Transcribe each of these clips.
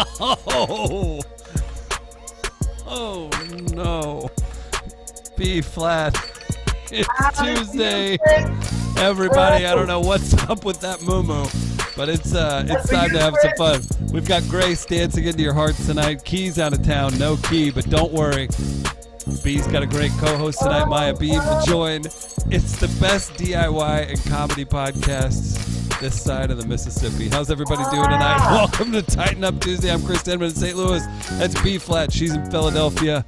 Oh, oh no. B-Flat. It's Tuesday. Everybody, I don't know what's up with that moo-moo, but it's time to have some fun. We've got Grace dancing into your hearts tonight. Key's out of town. No Key, but don't worry. B's got a great co-host tonight. Maya B will join. It's the best DIY and comedy podcasts this side of the Mississippi. How's everybody doing tonight? Welcome to Tighten Up Tuesday. I'm Chris Denman in St. Louis. That's B-Flat. She's in Philadelphia.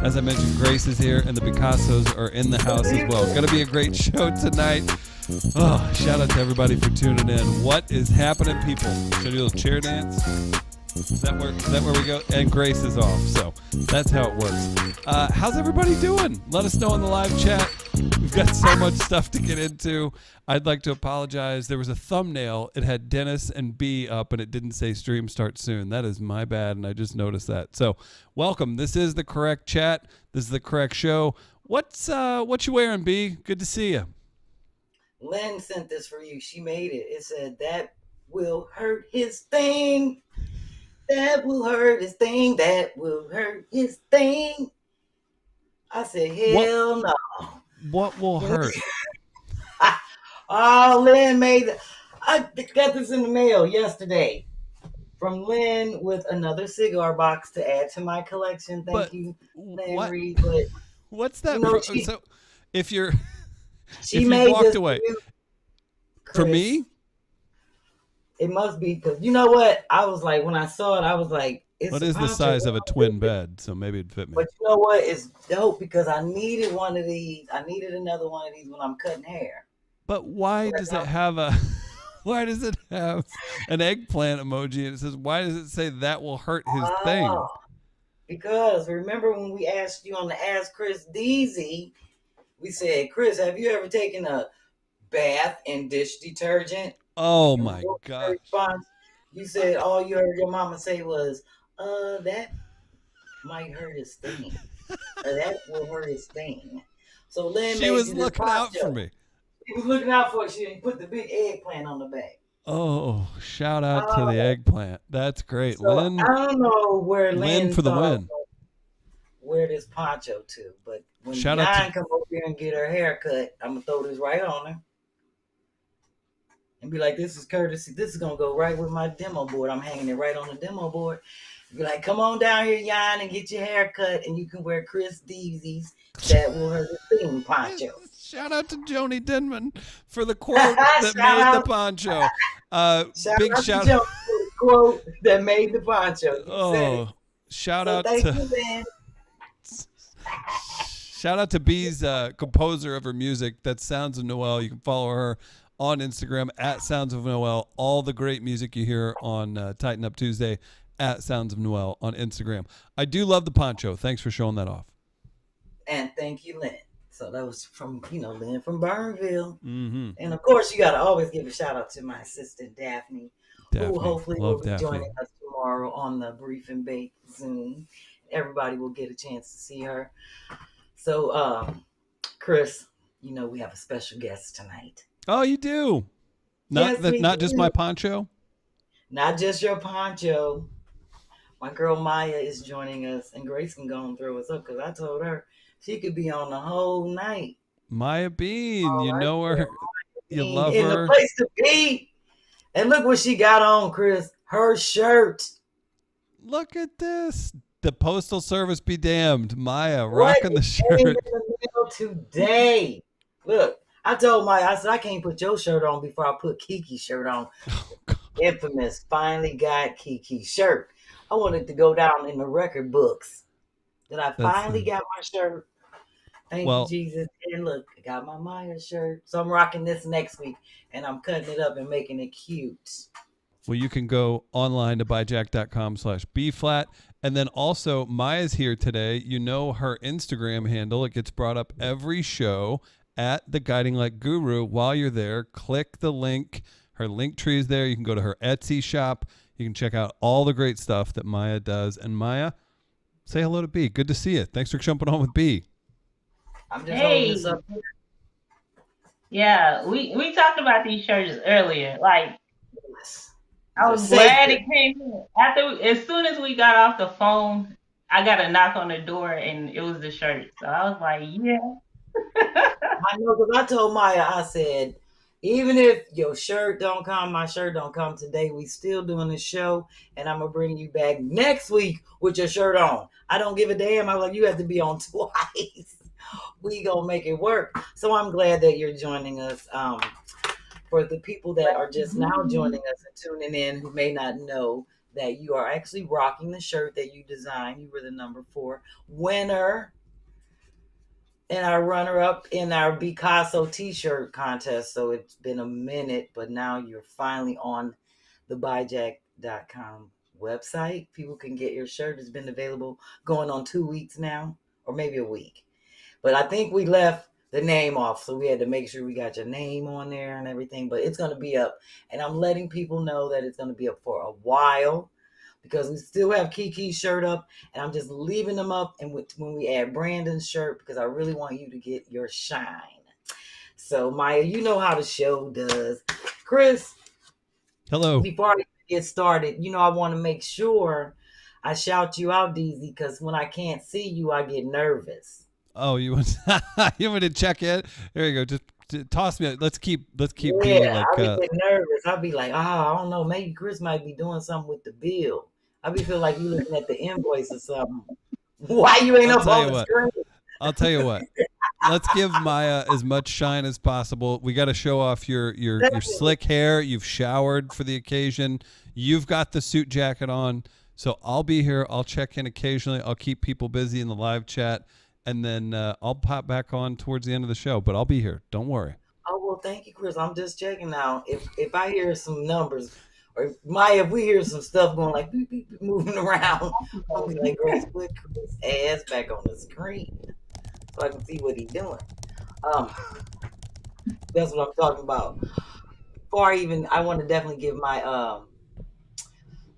As I mentioned, Grace is here, and the Picassos are in the house as well. It's going to be a great show tonight. Oh, shout out to everybody for tuning in. What is happening, people? Should I do a little chair dance? Is that where we go? And Grace is off, so that's how it works. How's everybody doing? Let us know in the live chat. We've got so much stuff to get into. I'd like to apologize. There was a thumbnail. It had Dennis and B up, and it didn't say stream start soon. That is my bad, and I just noticed that. So welcome. This is the correct chat. This is the correct show. What you wearing, B? Good to see you. Lynn sent this for you. She made it. It said, that will hurt his thing. That will hurt his thing. That will hurt his thing. I said, hell no. What will hurt? Oh, Lynn made it. I got this in the mail yesterday from Lynn with another cigar box to add to my collection. Thank you, Lynn Reed. But what's that? So if you're she if you made walked away Chris, for me, it must be because you know what? I was like, when I saw it, I was like, what is the size of a twin bed? So maybe it'd fit me. But you know what? It's dope because I needed one of these. I needed another one of these when I'm cutting hair. But why does it have an eggplant emoji? And it says, why does it say that will hurt his thing? Because remember when we asked you on the Ask Chris Deezy, we said, Chris, have you ever taken a bath in dish detergent? Oh my God. You said all you heard your mama say was, that might hurt his thing. Or that will hurt his thing. So Lynn she was looking out for me. She was looking out for it. She didn't put the big eggplant on the back. Oh, shout out to the eggplant. That's great. So Lynn. I don't know where Lynn for the win. Wear this poncho to, but when shout Nine come over here and get her hair cut, I'm gonna throw this right on her. And be like, this is courtesy. This is gonna go right with my demo board. I'm hanging it right on the demo board. Be like, come on down here, Yan, and get your hair cut, and you can wear Chris Deezy's That Will Hurt His Thing poncho. Shout out to Joni Denman for the quote that made the poncho. Big shout out for the quote that made the poncho. Oh, shout out to shout out to B's composer of her music. That's Sounds of Noel. You can follow her on Instagram at Sounds of Noel. All the great music you hear on Tighten Up Tuesday at Sounds of Noel on Instagram. I do love the poncho. Thanks for showing that off. And thank you, Lynn. So that was from, Lynn from Burnville. Mm-hmm. And of course, you got to always give a shout out to my assistant, Daphne. Who hopefully will be joining us tomorrow on the Brief and Bake Zoom. Everybody will get a chance to see her. So, Chris, we have a special guest tonight. Oh, you do? Not just my poncho? Not just your poncho. My girl Maya is joining us, and Grace can go and throw us up because I told her she could be on the whole night. Maya Bean, you know her. You love her. In the place to be. And look what she got on, Chris. Her shirt. Look at this. The Postal Service be damned. Maya rocking the shirt. In the mail today. Look, I told Maya, I said, I can't put your shirt on before I put Kiki's shirt on. Oh, Infamous finally got Kiki's shirt. I wanted to go down in the record books that I finally got my shirt. Thank you, Jesus. And look, I got my Maya shirt. So I'm rocking this next week, and I'm cutting it up and making it cute. Well, you can go online to buyjack.com/B-Flat. And then also, Maya's here today. You know her Instagram handle. It gets brought up every show at The Guiding Light Guru. While you're there, click the link. Her link tree is there. You can go to her Etsy shop. You can check out all the great stuff that Maya does. And Maya, say hello to B. Good to see you. Thanks for jumping on with B. I'm just holding this up here. Yeah, we talked about these shirts earlier. Like, I a was safe glad place. it came in. As soon as we got off the phone, I got a knock on the door, and it was the shirt. So I was like, yeah. I know because I told Maya, I said, even if your shirt don't come, my shirt don't come today, we still doing the show, and I'm gonna bring you back next week with your shirt on. I don't give a damn. I'm like, you have to be on twice. We gonna make it work. So I'm glad that you're joining us. For the people that are just now joining us and tuning in who may not know that you are actually rocking the shirt that you designed. You were the number 4 winner and our runner up in our Picasso t-shirt contest. So it's been a minute, but now you're finally on the buyjack.com website. People can get your shirt. It's been available going on 2 weeks now, or maybe a week. But I think we left the name off, so we had to make sure we got your name on there and everything. But it's going to be up, and I'm letting people know that it's going to be up for a while because we still have Kiki's shirt up, and I'm just leaving them up. And when we add Brandon's shirt, because I really want you to get your shine. So Maya, you know how the show does. Chris, Hello. before I get started, I want to make sure I shout you out, DZ, because when I can't see you, I get nervous. Oh, you want you want me to check in? There you go. Just toss me. Let's keep being Yeah, like. I be getting nervous. I'll be like, I don't know, maybe Chris might be doing something with the bill. I be feel like you looking at the invoice or something. Why you ain't I'll up tell on you the what. screen? I'll tell you what. Let's give Maya as much shine as possible. We got to show off your slick hair. You've showered for the occasion. You've got the suit jacket on. So I'll be here. I'll check in occasionally. I'll keep people busy in the live chat, and then I'll pop back on towards the end of the show. But I'll be here. Don't worry. Oh well, thank you, Chris. I'm just checking now. If I hear some numbers, or Maya, if we hear some stuff going like beep, beep, beep, moving around, I'm be like, Grace, put Chris' ass back on the screen so I can see what he's doing. Um, that's what I'm talking about. Before I want to definitely give my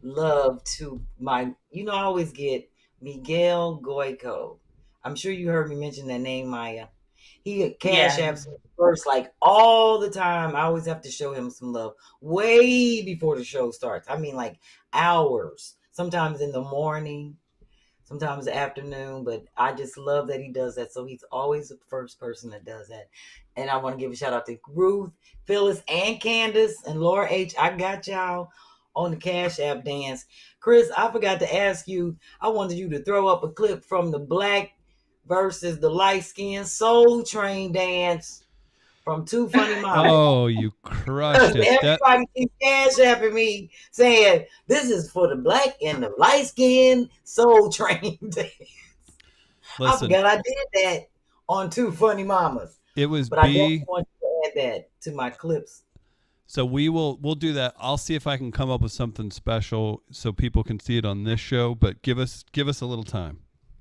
love to I always get Miguel Goico. I'm sure you heard me mention that name, Maya. He cash Yeah. apps first like all the time. I always have to show him some love way before the show starts. I mean, like hours, sometimes in the morning, sometimes the afternoon, but I just love that he does that. So he's always the first person that does that. And I want to give a shout out to Ruth, Phyllis, and Candace and Laura H. I got y'all on the Cash App dance. Chris, I forgot to ask you, I wanted you to throw up a clip from the Black versus the Light Skin Soul Train dance from Two Funny Moms. Oh, you crushed it. That Everybody keeps cash apping me saying this is for the Black and the Light Skin Soul Train dance. I listen. forgot I did that on Two Funny Mamas. It was But I definitely B. want you to add that to my clips. So we'll do that. I'll see if I can come up with something special so people can see it on this show. But give us a little time.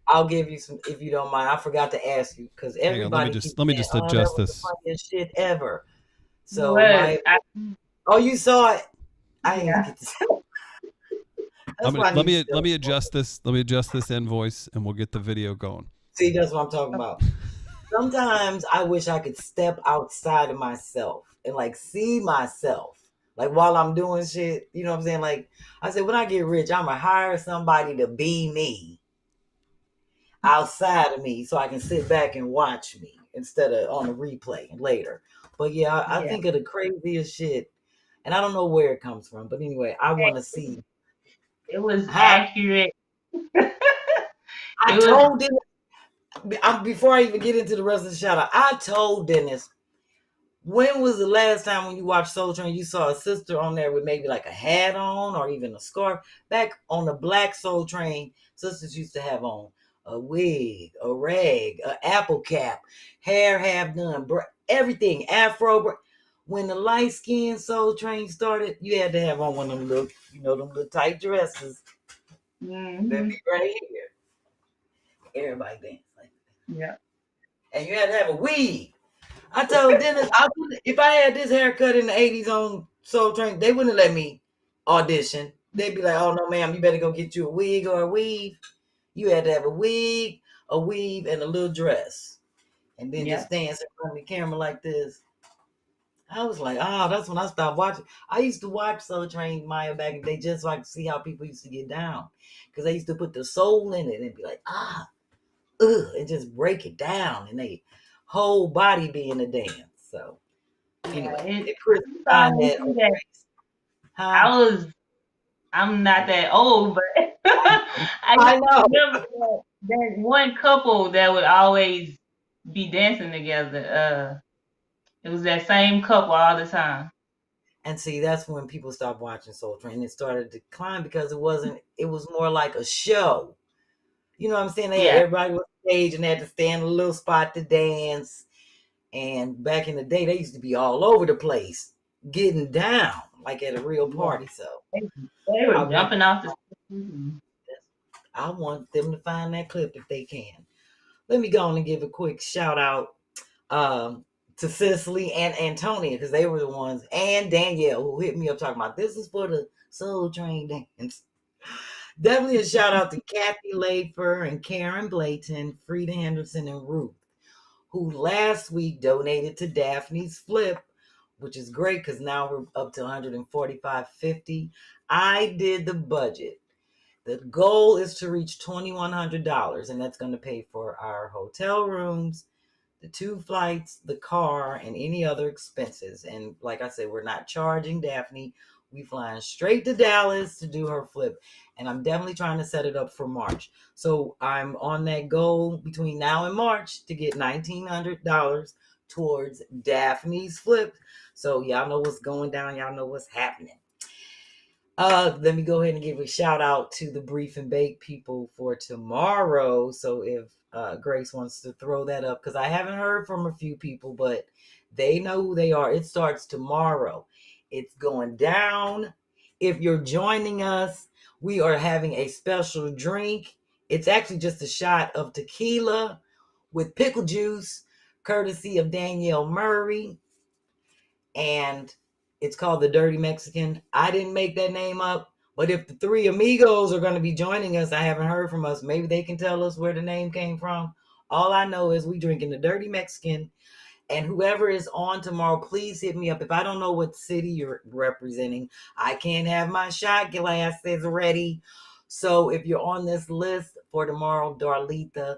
I'll give you some if you don't mind. I forgot to ask you because Hang on, everybody keeps let me saying, just "Oh, that adjust was the this. funniest shit ever." So Was oh, you saw it. I didn't yeah. get to see it. Let me adjust this. Let me adjust this invoice, and we'll get the video going. See, that's what I'm talking about. Sometimes I wish I could step outside of myself and like see myself. Like while I'm doing shit, you know what I'm saying? Like I said, when I get rich, I'm gonna hire somebody to be me outside of me so I can sit back and watch me instead of on a replay later. But yeah, I think of the craziest shit. And I don't know where it comes from. But anyway, I want to see It was how accurate. I It was told Dennis before I even get into the rest of the shout out, I told Dennis, when was the last time when you watched Soul Train you saw a sister on there with maybe like a hat on or even a scarf? Back on the Black Soul Train, sisters used to have on a wig, a rag, an apple cap, hair half done, everything, afro. When the light skinned Soul Train started, you had to have on one of them little, them little tight dresses that be right here. Everybody dance like that. yeah. And you had to have a wig. I told Dennis, if I had this haircut in the 80s on Soul Train, they wouldn't let me audition. They'd be like, oh, no, ma'am, you better go get you a wig or a weave. You had to have a wig, a weave, and a little dress. And then just dance in front of the camera like this. I was like, oh, that's when I stopped watching. I used to watch Soul Train Maya back in the day just so I could see how people used to get down. Because they used to put the soul in it and be like, and just break it down. And they whole body be in the dance. So Yeah, anyway, it. if Chris I'm find sorry to that, see that. huh? I was. I'm not that old, but I used I to know. remember that one couple that would always be dancing together. It was that same couple all the time. And see, that's when people stopped watching Soul Train. It started to decline because it was more like a show. You know what I'm saying? They had Yeah. everybody on stage and they had to stand in a little spot to dance. And back in the day, they used to be all over the place, getting down like at a real Yeah. party. So They, they I were want jumping off the stage. I want them to find that clip if they can. Let me go on and give a quick shout out um, to Cicely and Antonia because they were the ones, and Danielle who hit me up talking about this is for the Soul Train dance. Definitely a shout out to Kathy Lafer and Karen Blayton, Frida Henderson, and Ruth, who last week donated to Daphne's Flip, which is great because now we're up to $145.50. I did the budget. The goal is to reach $2,100, and that's going to pay for our hotel rooms, the 2 flights, the car, and any other expenses. And like I said, we're not charging Daphne. We flying straight to Dallas to do her flip. And I'm definitely trying to set it up for March. So I'm on that goal between now and March to get $1,900 towards Daphne's flip. So y'all know what's going down. Y'all know what's happening. Let me go ahead and give a shout out to the Brief and Bake people for tomorrow. So if Grace wants to throw that up, because I haven't heard from a few people, but they know who they are. It starts tomorrow. It's going down. If you're joining us, we are having a special drink. It's actually just a shot of tequila with pickle juice, courtesy of Danielle Murray. And it's called the Dirty Mexican. I didn't make that name up, but if the 3 amigos are going to be joining us, I haven't heard from us. Maybe they can tell us where the name came from. All I know is we drinking the Dirty Mexican, and whoever is on tomorrow, please hit me up. If I don't know what city you're representing, I can't have my shot glasses ready. So if you're on this list for tomorrow, Darlita,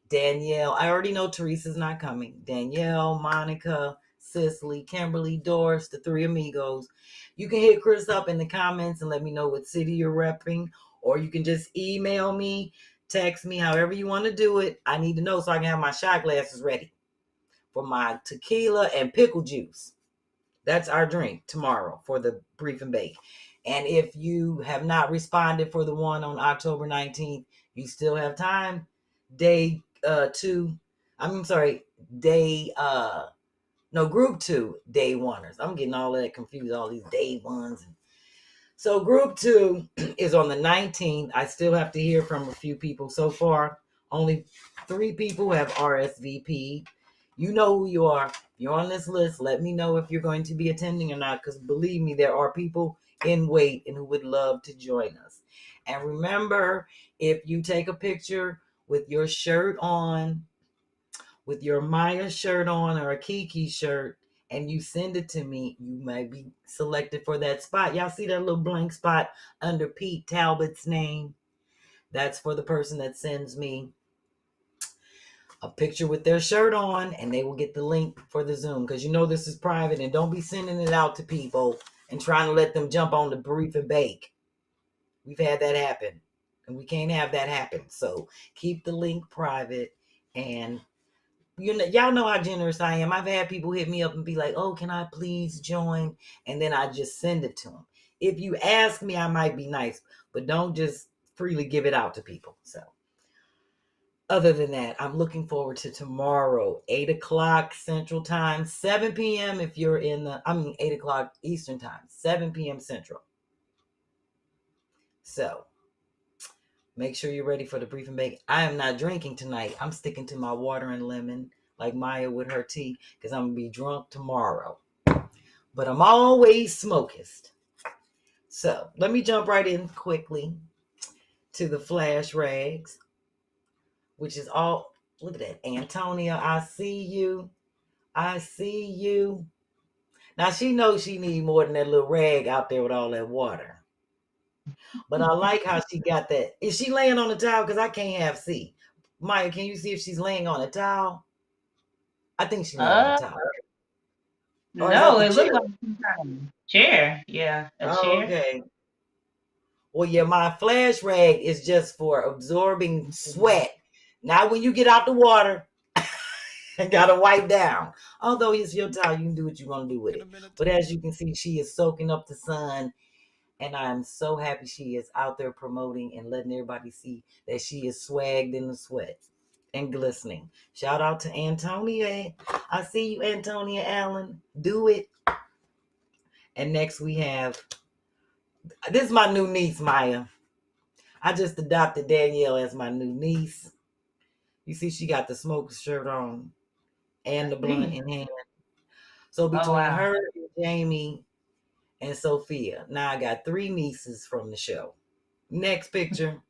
Danielle, I already know Teresa's not coming. Danielle, Monica, Cicely, Kimberly, Doris, the 3 amigos. You can hit Chris up in the comments and let me know what city you're repping, or you can just email me, text me, however you want to do it. I need to know so I can have my shot glasses ready for my tequila and pickle juice. That's our drink tomorrow for the Brief and Bake. And if you have not responded for the one on October 19th, you still have time. Day 2, I'm sorry, day no, group 2 day oneers. I'm getting all of that confused, all these day ones. So group 2 is on the 19th. I still have to hear from a few people. So far, only 3 people have RSVP. You know who you are. If you're on this list, let me know if you're going to be attending or not, because believe me, there are people in wait and who would love to join us. And remember, if you take a picture with your shirt on, with your Maya shirt on or a Kiki shirt, and you send it to me, you may be selected for that spot. Y'all see that little blank spot under Pete Talbot's name? That's for the person that sends me a picture with their shirt on, and they will get the link for the Zoom, because you know this is private, and don't be sending it out to people and trying to let them jump on the Brief and Bake. We've had that happen, and we can't have that happen. So keep the link private. And y'all know how generous I am. I've had people hit me up and be like, oh, can I please join? And then I just send it to them. If you ask me, I might be nice, but don't just freely give it out to people. So other than that, I'm looking forward to tomorrow, 8 o'clock Central Time, 7 p.m. if you're 8 o'clock Eastern Time, 7 p.m. Central. So make sure you're ready for the Brief and Bake. I am not drinking tonight. I'm sticking to my water and lemon like Maya with her tea, because I'm going to be drunk tomorrow. But I'm always smokest. So let me jump right in quickly to the flash rags, which is all, look at that. Antonia, I see you. I see you. Now she knows she need more than that little rag out there with all that water. But I like how she got that. Is she laying on the towel? Because I can't see. Maya, can you see if she's laying on a towel? I think she's laying on a Uh, towel. Or is that no, the it chair? looked like some kind of chair. Yeah, a Oh, chair. okay. Well, yeah, my flash rag is just for absorbing sweat. Now, when you get out the water, and gotta wipe down. Although it's your towel, you can do what you want to do with it. But as you can see, she is soaking up the sun. And I'm so happy she is out there promoting and letting everybody see that she is swagged in the sweat and glistening. Shout out to Antonia. I see you, Antonia Allen. Do it. And next we have, this is my new niece, Maya. I just adopted Danielle as my new niece. You see, she got the smoker shirt on and the blunt in hand. So between her and Jamie and Sophia, now I got 3 nieces from the show. Next picture.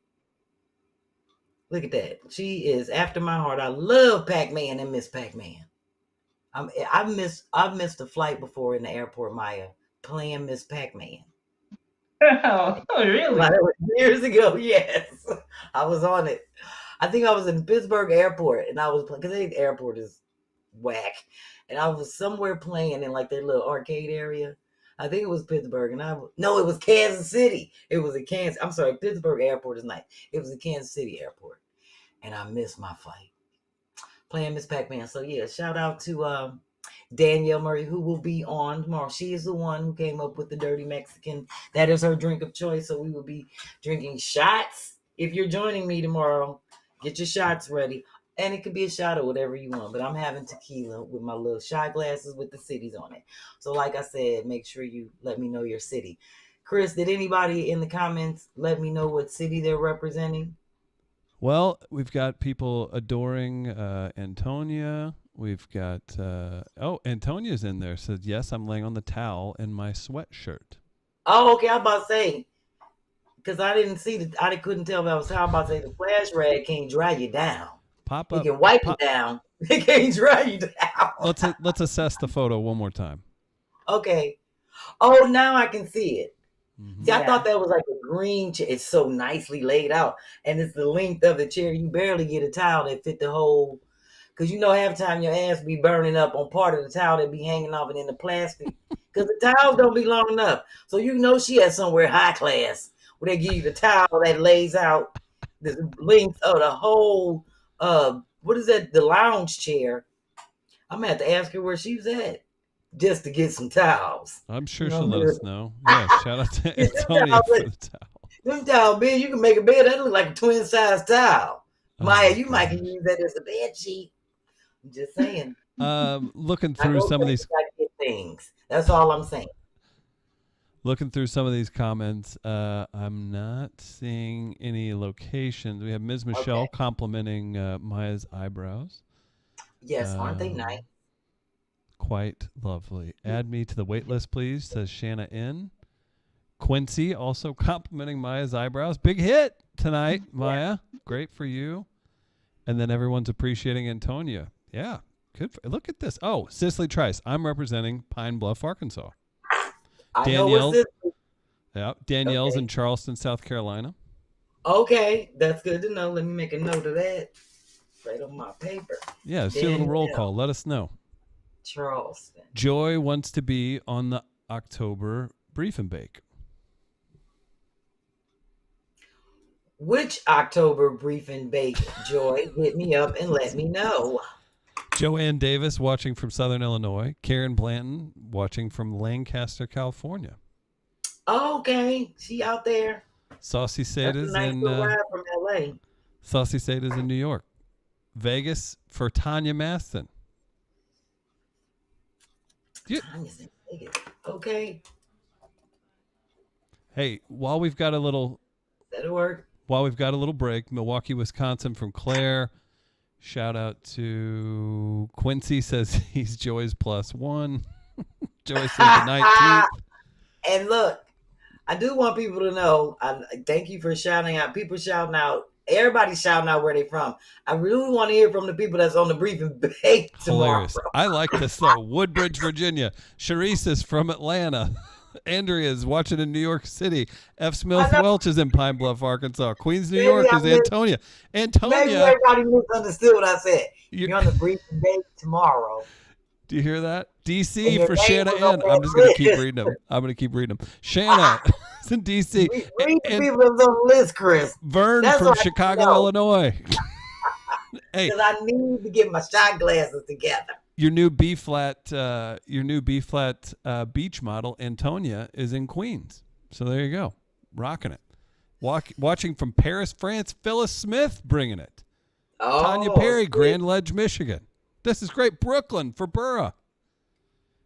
Look at that. She is after my heart. I love Pac-Man and Miss Pac-Man. I've missed a flight before in the airport, Maya, playing Miss Pac-Man. Oh, really? Like, years ago, yes. I was on it. I think I was in Pittsburgh airport and I was playing, because the airport is whack. And I was somewhere playing in like their little arcade area. I think it was Pittsburgh, and no, it was Kansas City. It was I'm sorry, Pittsburgh airport is nice. It was a Kansas City airport, and I missed my flight playing Miss Pac-Man. So yeah, shout out to Danielle Murray, who will be on tomorrow. She is the one who came up with the Dirty Mexican. That is her drink of choice. So we will be drinking shots. If you're joining me tomorrow, get your shots ready. And it could be a shot or whatever you want. But I'm having tequila with my little shot glasses with the cities on it. So like I said, make sure you let me know your city. Chris, did anybody in the comments let me know what city they're representing? Well, we've got people adoring Antonia. We've got, Antonia's in there. Said, yes, I'm laying on the towel in my sweatshirt. Oh, okay. I was about to say, because I didn't see I couldn't tell if I was about to say the flash rag can't dry you down. Pop up. You can wipe it down. It can't dry you down. Let's assess the photo one more time. Okay. Oh, now I can see it. Mm-hmm. See, I thought that was like a green chair. It's so nicely laid out. And it's the length of the chair. You barely get a towel that fit the whole. Because you know half the time your ass be burning up on part of the towel that be hanging off and in the plastic. Because the towels don't be long enough. So you know she has somewhere high class where they give you the towel that lays out the length of the whole, what is that, the lounge chair. I'm going to have to ask her where she was at just to get some towels. I'm sure she'll let us know. Yeah, shout out to Antonia for the towel. Them towel big, you can make a bed. That look like a twin size towel. Maya, you might can use that as a bed sheet. I'm just saying. Looking through some of these things. That's all I'm saying. Looking through some of these comments, I'm not seeing any locations. We have Ms. Michelle complimenting Maya's eyebrows. Yes, aren't they nice? Quite lovely. Add me to the wait list, please, says Shanna N. Quincy also complimenting Maya's eyebrows. Big hit tonight, Maya. Great for you. And then everyone's appreciating Antonia. Yeah, good. Look at this. Oh, Cicely Trice. I'm representing Pine Bluff, Arkansas. Danielle. Yeah, Danielle's in Charleston, South Carolina. Okay, that's good to know. Let me make a note of that. Right on my paper. Yeah, let's do a little roll call. Let us know. Charleston. Joy wants to be on the October Brief and Bake. Which October Brief and Bake, Joy? Hit me up and let me know. Joanne Davis watching from Southern Illinois. Karen Blanton watching from Lancaster, California. Okay, she out there. Saucy Sada's in from LA. Saucy Sada's in New York. Vegas for Tanya Maston. Tanya's in Vegas. Okay. Hey, while we've got a little that'll work. While we've got a little break, Milwaukee, Wisconsin from Claire. Shout out to Quincy, says he's Joy's +1. Joy says the 19th. And look, I do want people to know, thank you for shouting out. People shouting out everybody's shouting out where they from. I really want to hear from the people that's on the brief and bake tomorrow. Hilarious. I like this though. Woodbridge, Virginia. Sharice is from Atlanta. Andrea is watching in New York City. F. Smith Welch is in Pine Bluff, Arkansas. Queens, New York is Antonia. Maybe Antonia. everybody misunderstood what I said. You're on the brief and bake tomorrow. Do you hear that? DC for Shanna N. I'm just going to keep reading them. I'm going to keep reading them. Shanna is in DC. Read the people that's on the list, Chris. Vern from Chicago, Illinois. Hey, because I need to get my shot glasses together. Your new B-Flat, beach model, Antonia, is in Queens. So there you go. Rocking it. Watching from Paris, France, Phyllis Smith bringing it. Oh, Tanya Perry, Grand Ledge, Michigan. This is great. Brooklyn for Burra.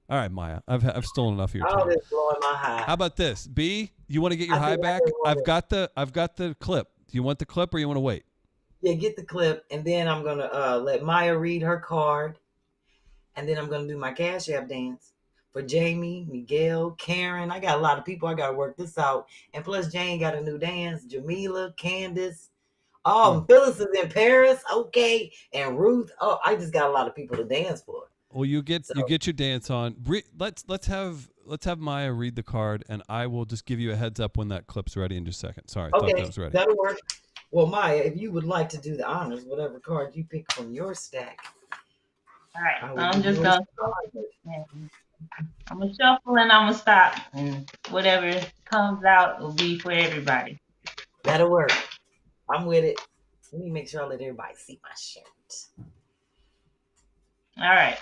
All right, Maya. I've stolen enough of your time. It's blowing my high. How about this? B, you want to get your high back? I've got the clip. Do you want the clip or you want to wait? Yeah, get the clip, and then I'm gonna let Maya read her card, and then I'm gonna do my Cash App dance for Jamie, Miguel, Karen. I got a lot of people. I gotta work this out, and plus Jane got a new dance. Jamila, Candace. Oh, Phyllis is in Paris. Okay, and Ruth. Oh, I just got a lot of people to dance for. Well, you get your dance on. Let's have Maya read the card, and I will just give you a heads up when that clip's ready in just a second. Sorry, I thought that was ready. That'll work. Well, Maya, if you would like to do the honors, whatever card you pick from your stack. All right, I'm just gonna shuffle and I'm gonna stop, and whatever comes out will be for everybody. That'll work. I'm with it. Let me make sure I let everybody see my shirt. All right.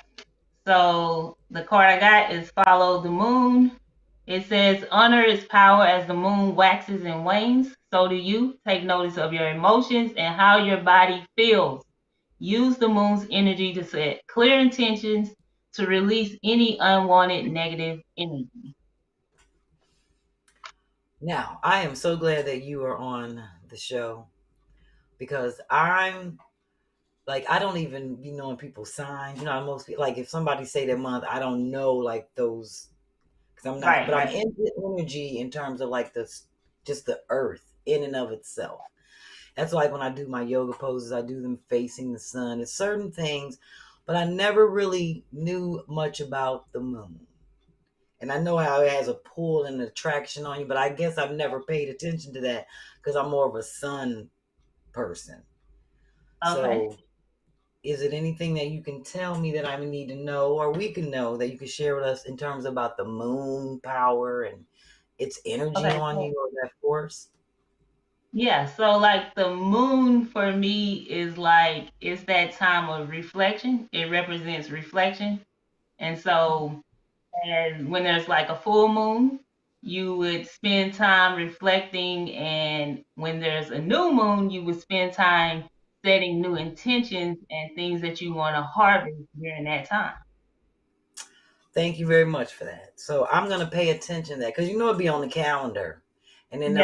So the card I got is Follow the Moon. It says, honor its power as the moon waxes and wanes. So do you. Take notice of your emotions and how your body feels. Use the moon's energy to set clear intentions to release any unwanted negative energy. Now, I am so glad that you are on the show because I don't even be knowing people's signs. You know, most people, like if somebody say their month, I don't know like those because I'm not, I'm into energy in terms of like just the earth in and of itself. That's like when I do my yoga poses, I do them facing the sun. It's certain things, but I never really knew much about the moon. And I know how it has a pull and attraction on you, but I guess I've never paid attention to that because I'm more of a sun person. Okay. So is it anything that you can tell me that I need to know or we can know that you can share with us in terms about the moon power and its energy on you or that force? Yeah, so like the moon for me is like, it's that time of reflection. It represents reflection. And so and when there's like a full moon, you would spend time reflecting. And when there's a new moon, you would spend time setting new intentions and things that you want to harvest during that time. Thank you very much for that. So I'm going to pay attention to that because it'll be on the calendar. And then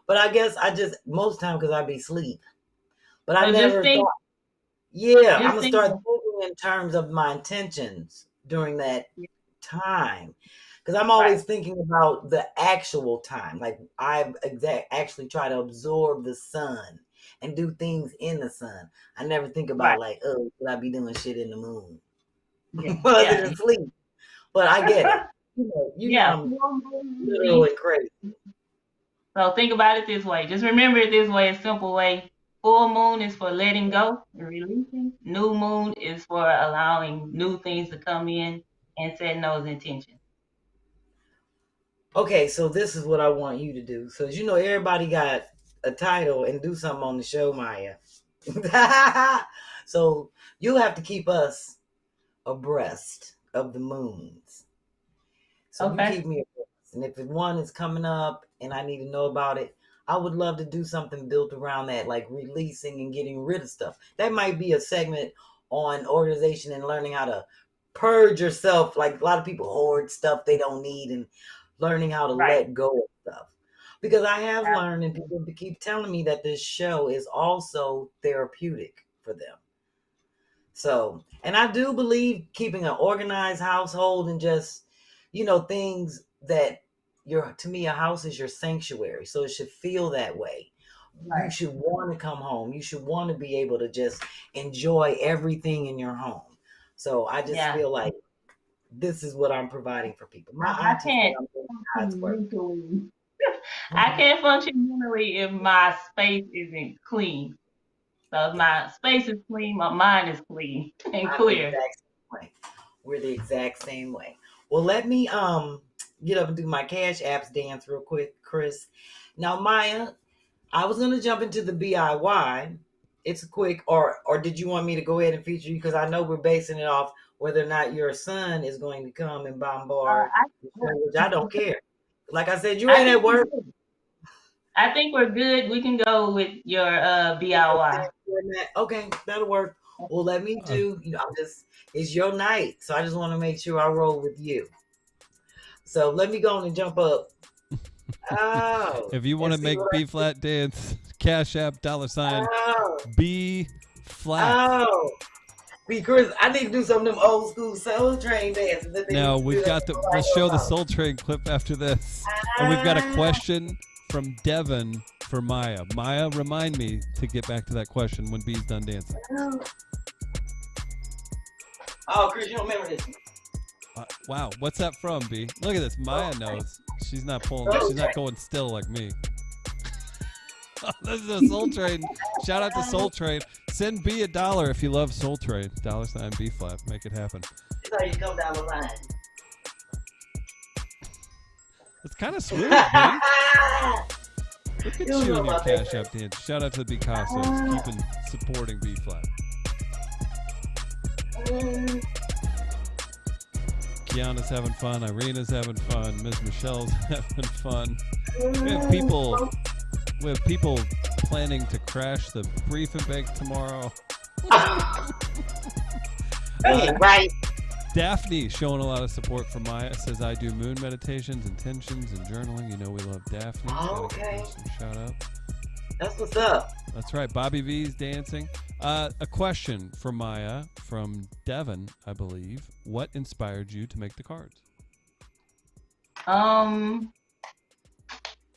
but I guess I just, most time because I be asleep. But I never thought, I'm going to start thinking in terms of my intentions during that time. Because I'm always thinking about the actual time. Like I actually try to absorb the sun and do things in the sun. I never think about like, oh, should I be doing shit in the moon? Other than sleep. But I get it. You know I'm literally crazy. So think about it this way. Just remember it this way, a simple way. Full moon is for letting go and releasing. New moon is for allowing new things to come in and setting those intentions. Okay, so this is what I want you to do. So as you know, everybody got a title and do something on the show, Maya. So you have to keep us abreast of the moons. So you keep me abreast. And if one is coming up and I need to know about it, I would love to do something built around that, like releasing and getting rid of stuff. That might be a segment on organization and learning how to purge yourself. Like a lot of people hoard stuff they don't need and learning how to let go of stuff. Because I have learned and people keep telling me that this show is also therapeutic for them. So, and I do believe keeping an organized household and just, things that to me, a house is your sanctuary. So it should feel that way. you should want to come home. You should want to be able to just enjoy everything in your home. So I just feel like this is what I'm providing for people. My I can't function mentally. I can't function mentally if my space isn't clean. So if my space is clean, my mind is clean and clear. We're the exact same way. Well, let me get up and do my Cash Apps dance real quick, Chris. Now, Maya, I was gonna jump into the DIY. It's quick, or did you want me to go ahead and feature you? Because I know we're basing it off whether or not your son is going to come and bombard, which I don't care. Like I said, you ain't at work. I think we're good. We can go with your DIY. Okay, that'll work. Well, let me do. It's your night, so I just want to make sure I roll with you. So let me go on and jump up. Oh, if you want to make B-Phlat dance, Cash App $, B-Phlat. Oh, because I need to do some of them old school Soul Train dances. Now we'll show the Soul Train clip after this, and we've got a question from Devin for Maya. Maya, remind me to get back to that question when B's done dancing. Oh, Chris, you don't remember this? Wow, what's that from, B? Look at this. Maya knows. She's not pulling. She's not going still like me. This is a Soul Train. Shout out to Soul Train. Send B $1 if you love Soul Train. $ B-Phlat. Make it happen. This is how you come down the line. It's kind of smooth, man. Look at you and your Cash App dance. Shout out to the Picassos, keeping supporting B-Phlat. Kiana's having fun. Irina's having fun. Ms. Michelle's having fun. We have people planning to crash the briefing bank tomorrow. Right. Daphne showing a lot of support for Maya. Says I do moon meditations, intentions, and journaling. You know we love Daphne. Okay. Some shout out. That's what's up. That's right. Bobby V's dancing. A question for Maya from Devin, I believe. What inspired you to make the cards?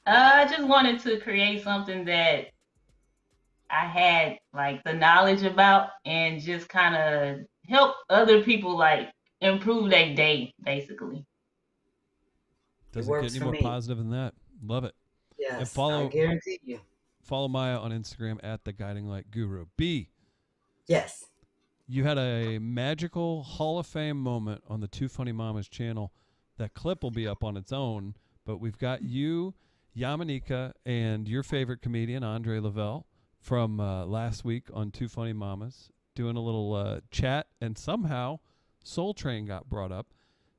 I just wanted to create something that I had like the knowledge about and just kind of help other people like improve their day, basically. Doesn't get any more positive than that. Love it. Yes, and I guarantee you. Follow Maya on Instagram at the Guiding Light Guru. B. Yes. You had a magical Hall of Fame moment on the Two Funny Mamas channel. That clip will be up on its own, but we've got you, Yamanika, and your favorite comedian, Andre Lavelle, from last week on Two Funny Mamas, doing a little chat, and somehow Soul Train got brought up.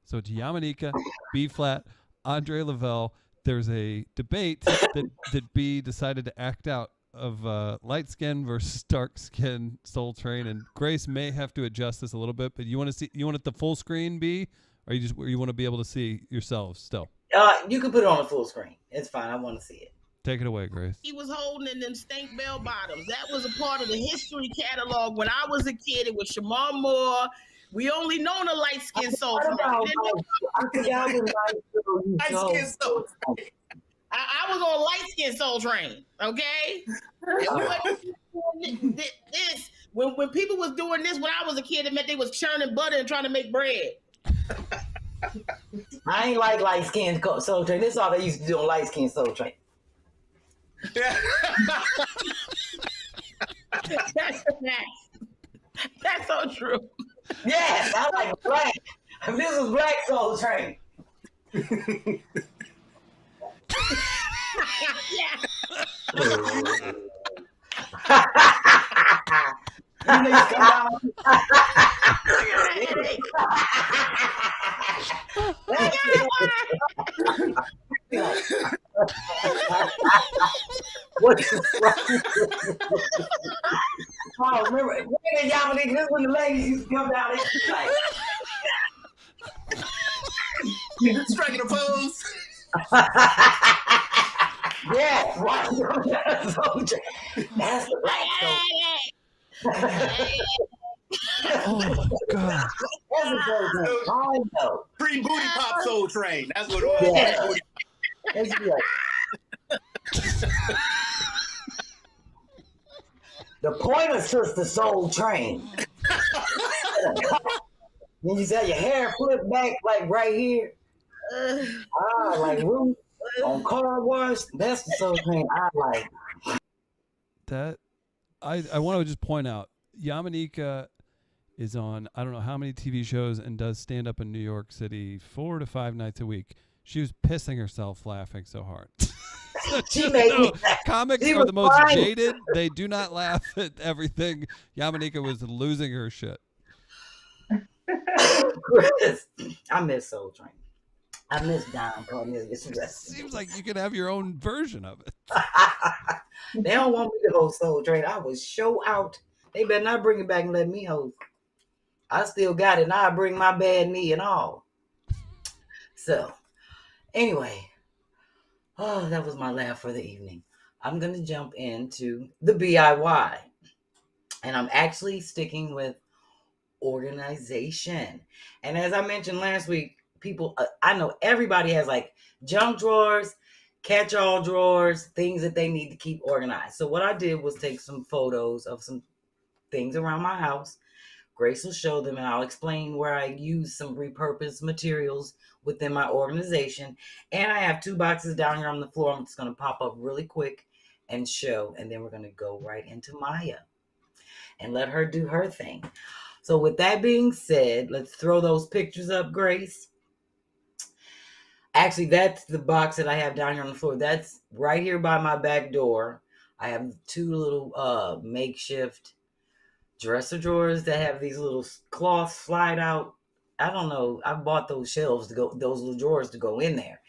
So it's Yamanika, B-Phlat, Andre Lavelle. There's a debate that B decided to act out of light skin versus dark skin Soul Train, and Grace may have to adjust this a little bit. But you want it the full screen, B, or you want to be able to see yourselves still? You can put it on the full screen. It's fine. I want to see it. Take it away, Grace. He was holding in them stink bell bottoms. That was a part of the history catalog when I was a kid. It was Shamar Moore. We only known a light skin Soul Train. I was on light skin Soul Train. Okay. This when people was doing this when I was a kid, it meant they was churning butter and trying to make bread. I ain't like light skin Soul Train. This is all they used to do on light skin Soul Train. That's so true. Yes, I like black. This was Black Soul Train. Oh, remember, this is when the ladies used to come down and like, striking a pose. Yeah, right. That's the Black Soul. Oh my God. I know. Pre-booty pop Soul Train. That's what it was. Yeah. That's right. The Pointer Sister Soul Train. Then you say your hair flip back like right here. Like Ruth on car wash. That's the Soul Train I like. That I want to just point out, Yamanika is on I don't know how many TV shows and does stand up in New York City 4 to 5 nights a week. She was pissing herself laughing so hard. She made me laugh. Comics She are was the most crying. jaded. They do not laugh at everything. Yamanika was losing her shit. Chris, I miss Soul Train. I miss Don Cornelius. Seems like you could have your own version of it. They don't want me to hold Soul Train. I was show out. They better not bring it back and let me hold. I still got it. Now I bring my bad knee and all. So, anyway. Oh, that was my laugh for the evening. I'm going to jump into the DIY. And I'm actually sticking with organization. And as I mentioned last week, people, I know everybody has like junk drawers, catch-all drawers, things that they need to keep organized. So what I did was take some photos of some things around my house. Grace will show them and I'll explain where I use some repurposed materials within my organization. And I have 2 boxes down here on the floor. I'm just going to pop up really quick and show. And then we're going to go right into Maya and let her do her thing. So with that being said, let's throw those pictures up, Grace. Actually, that's the box that I have down here on the floor. That's right here by my back door. I have 2 little makeshift dresser drawers that have these little cloth slide out. I don't know. I bought those shelves to go, those little drawers to go in there.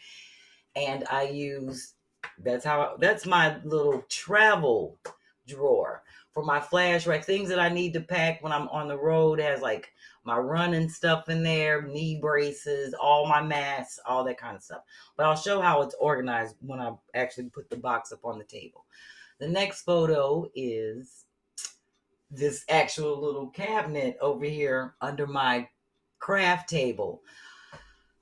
And I use, that's my little travel drawer for my flash rack, things that I need to pack when I'm on the road. It has like my running stuff in there, knee braces, all my masks, all that kind of stuff. But I'll show how it's organized when I actually put the box up on the table. The next photo is this actual little cabinet over here under my craft table,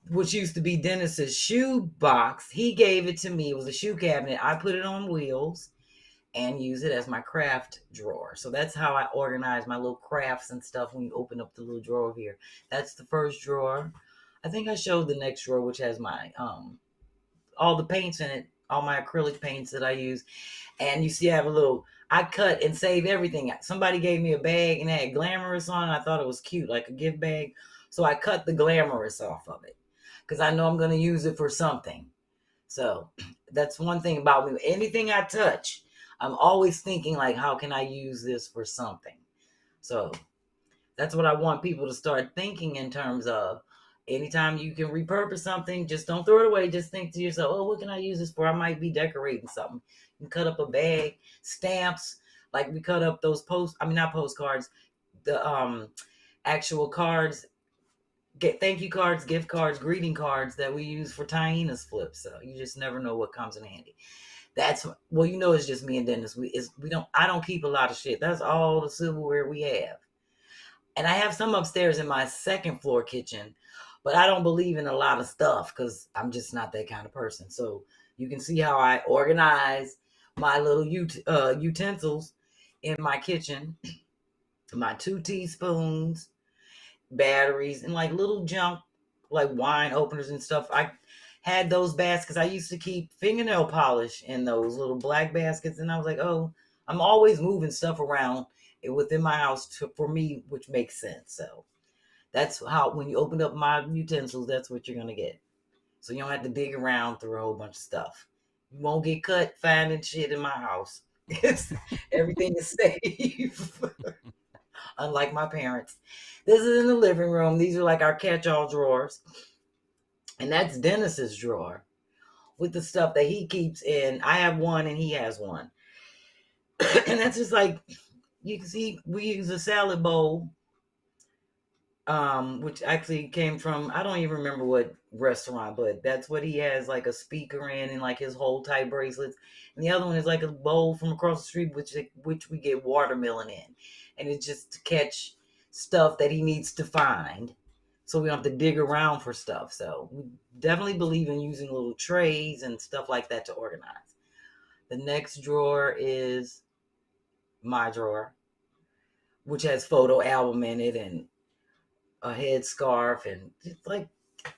which used to be Dennis's shoe box. He gave it to me. It was a shoe cabinet. I put it on wheels and use it as my craft drawer. So that's how I organize my little crafts and stuff when you open up the little drawer over here. That's the first drawer. I think I showed the next drawer, which has my all the paints in it, all my acrylic paints that I use. And you see I have a little, I cut and save everything. Somebody gave me a bag and it had glamorous on it. I thought it was cute, like a gift bag. So I cut the glamorous off of it because I know I'm going to use it for something. So that's one thing about me. Anything I touch, I'm always thinking like, how can I use this for something? So that's what I want people to start thinking in terms of. Anytime you can repurpose something, just don't throw it away. Just think to yourself, oh, what can I use this for? I might be decorating something. You can cut up a bag, stamps, like we cut up those not postcards, the actual cards, thank you cards, gift cards, greeting cards that we use for Taina's flips. So you just never know what comes in handy. It's just me and Dennis. I don't keep a lot of shit. That's all the silverware we have. And I have some upstairs in my second floor kitchen, but I don't believe in a lot of stuff because I'm just not that kind of person. So you can see how I organize my little utensils in my kitchen. My 2 teaspoons, batteries, and like little junk, like wine openers and stuff. I had those baskets. I used to keep fingernail polish in those little black baskets. And I was like, oh, I'm always moving stuff around within my house for me, which makes sense. So that's how, when you open up my utensils, that's what you're going to get. So you don't have to dig around through a whole bunch of stuff. You won't get cut finding shit in my house. Everything is safe. Unlike my parents. This is in the living room. These are like our catch-all drawers. And that's Dennis's drawer with the stuff that he keeps in. I have one and he has one. And that's just like, you can see we use a salad bowl, which actually came from, I don't even remember what restaurant, but that's what he has, like a speaker in and like his whole type bracelets. And the other one is like a bowl from across the street, which we get watermelon in. And it's just to catch stuff that he needs to find, so we don't have to dig around for stuff. So we definitely believe in using little trays and stuff like that to organize. The next drawer is my drawer, which has photo album in it and a headscarf and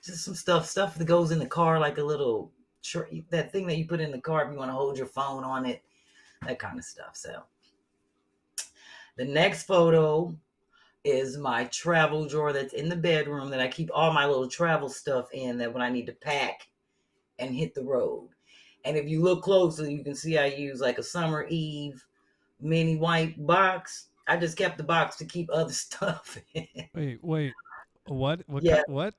just some stuff that goes in the car, like a little that thing that you put in the car if you want to hold your phone on it, that kind of stuff. So the next photo is my travel drawer that's in the bedroom that I keep all my little travel stuff in, that when I need to pack and hit the road. And if you look closely, you can see I use like a Summer Eve mini white box. I just kept the box to keep other stuff in. Wait. What? Yeah. What?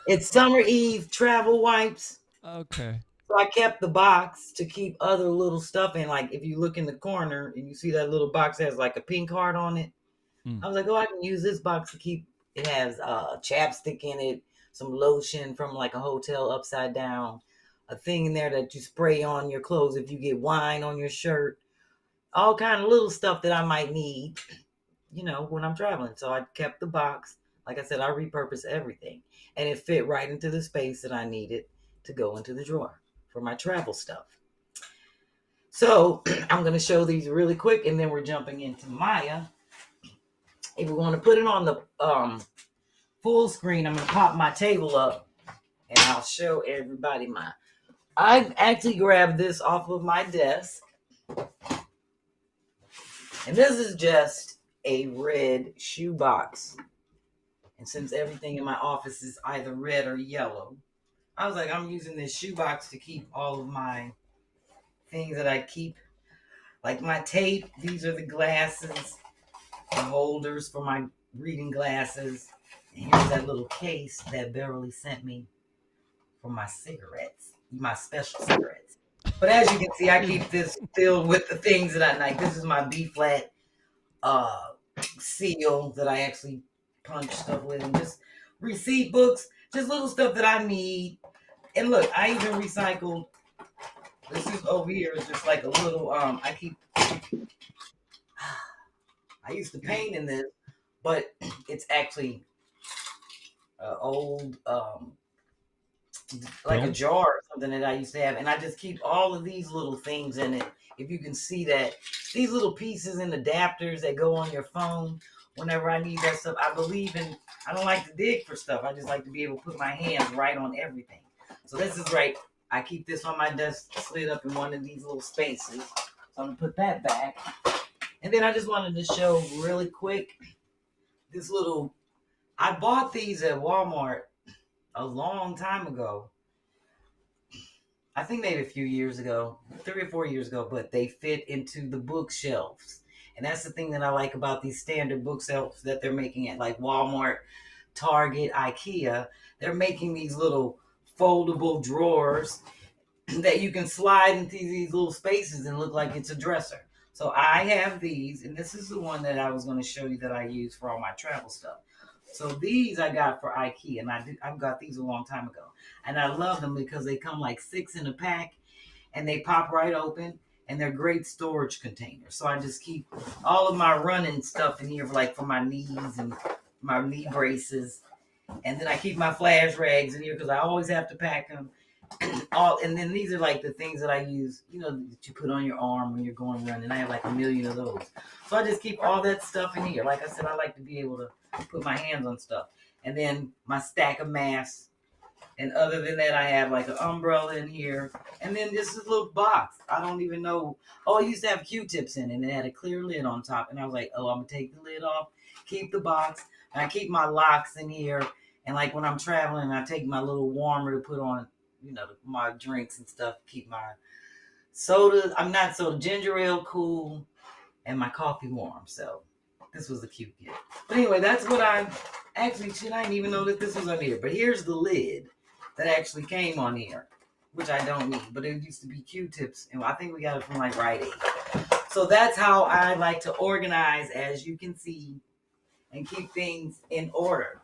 It's Summer Eve travel wipes. Okay. So I kept the box to keep other little stuff in. Like if you look in the corner and you see that little box that has like a pink heart on it. I was like, oh, I can use this box to keep. It has chapstick in it, some lotion from like a hotel upside down, a thing in there that you spray on your clothes if you get wine on your shirt, all kind of little stuff that I might need, when I'm traveling. So I kept the box. Like I said, I repurposed everything, and it fit right into the space that I needed to go into the drawer for my travel stuff. So I'm going to show these really quick, and then we're jumping into Maya. If we want to put it on the full screen, I'm going to pop my table up, and I'll show everybody mine. I actually grabbed this off of my desk, and this is just a red shoe box. And since everything in my office is either red or yellow, I was like, I'm using this shoe box to keep all of my things that I keep, like my tape. These are the glasses, the holders for my reading glasses. And here's that little case that Beverly sent me for my cigarettes, my special cigarettes. But as you can see, I keep this filled with the things that I like. This is my B-Phlat seal that I actually punch stuff with, and just receipt books, just little stuff that I need. And look, I even recycled. This is over here. It's just like a little. I used to paint in this, but it's actually old, like a jar or something that I used to have, and I just keep all of these little things in it. If you can see that, these little pieces and adapters that go on your phone. Whenever I need that stuff, I don't like to dig for stuff. I just like to be able to put my hands right on everything. So this is right. I keep this on my desk, slid up in one of these little spaces. So I'm going to put that back. And then I just wanted to show really quick this little, I bought these at Walmart a long time ago. I think maybe a few years ago, 3 or 4 years ago, but they fit into the bookshelves. And that's the thing that I like about these standard bookshelves that they're making at like Walmart, Target, IKEA. They're making these little foldable drawers that you can slide into these little spaces and look like it's a dresser. So I have these, and this is the one that I was going to show you that I use for all my travel stuff. So these I got for IKEA, and I've got these a long time ago. And I love them because they come like 6 in a pack, and they pop right open. And they're great storage containers. So I just keep all of my running stuff in here, for my knees and my knee braces. And then I keep my flash rags in here because I always have to pack them. And then these are like the things that I use, that you put on your arm when you're going running. I have like a million of those. So I just keep all that stuff in here. Like I said, I like to be able to put my hands on stuff. And then my stack of masks. And other than that, I have like an umbrella in here. And then this is a little box. I don't even know. Oh, I used to have Q-tips in it, and it had a clear lid on top. And I was like, oh, I'm going to take the lid off, keep the box. And I keep my locks in here. And like when I'm traveling, I take my little warmer to put on, my drinks and stuff. Keep my ginger ale cool, and my coffee warm. So this was a cute gift. But anyway, that's what I didn't even know that this was on here. But here's the lid that actually came on here, which I don't need, but it used to be Q-tips, and I think we got it from like Rite Aid. So that's how I like to organize, as you can see, and keep things in order.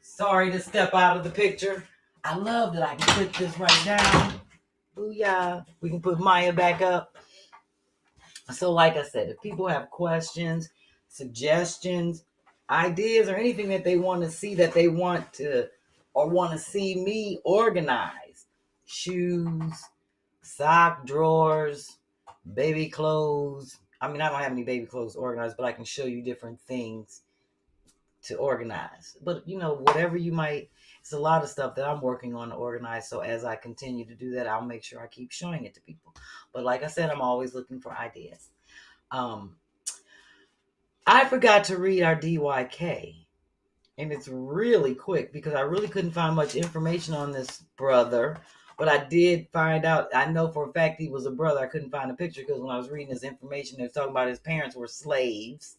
Sorry to step out of the picture. I love that I can put this right down. Booyah. We can put Maya back up. So like I said, if people have questions, suggestions, ideas, or anything that they want to see, that they want to see me organize, shoes, sock drawers, baby clothes. I mean, I don't have any baby clothes organized, but I can show you different things to organize. But whatever you might, it's a lot of stuff that I'm working on to organize. So as I continue to do that, I'll make sure I keep showing it to people. But like I said, I'm always looking for ideas. I forgot to read our DYK. And it's really quick because I really couldn't find much information on this brother. But I did find out, I know for a fact he was a brother. I couldn't find a picture because when I was reading his information, they were talking about his parents were slaves.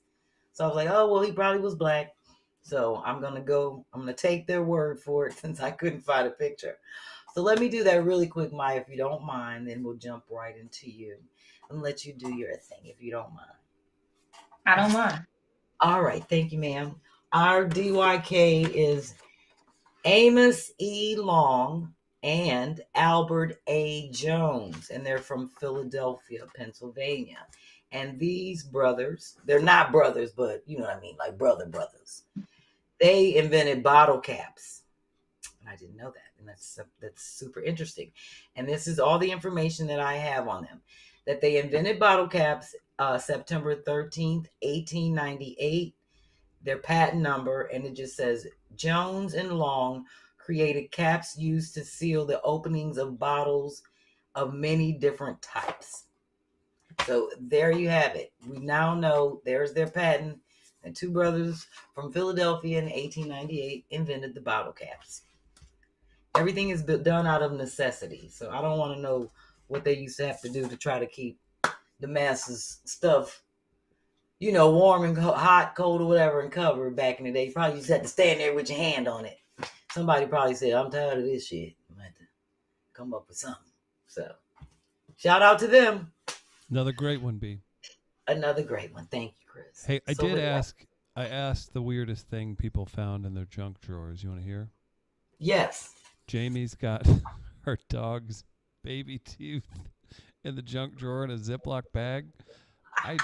So I was like, oh, well, he probably was black. So I'm going to take their word for it since I couldn't find a picture. So let me do that really quick, Maya, if you don't mind. Then we'll jump right into you and let you do your thing, if you don't mind. I don't mind. All right. Thank you, ma'am. Our DYK is Amos E. Long and Albert A. Jones, and they're from Philadelphia, Pennsylvania. And these brothers, they're not brothers, but you know what I mean, like brothers. They invented bottle caps. And I didn't know that. And that's super interesting. And this is all the information that I have on them. That they invented bottle caps September 13th, 1898. Their patent number, and it just says Jones and Long created caps used to seal the openings of bottles of many different types. So there you have it. We now know there's their patent. And two brothers from Philadelphia in 1898 invented the bottle caps. Everything is done out of necessity. So I don't want to know what they used to have to do to try to keep the masses stuff, warm and hot, cold, or whatever, and covered back in the day. You probably just had to stand there with your hand on it. Somebody probably said, I'm tired of this shit. I might have to come up with something. So, shout out to them. Another great one, B. Another great one. Thank you, Chris. Hey, I asked the weirdest thing people found in their junk drawers. You want to hear? Yes. Jamie's got her dog's baby tooth in the junk drawer in a Ziploc bag. I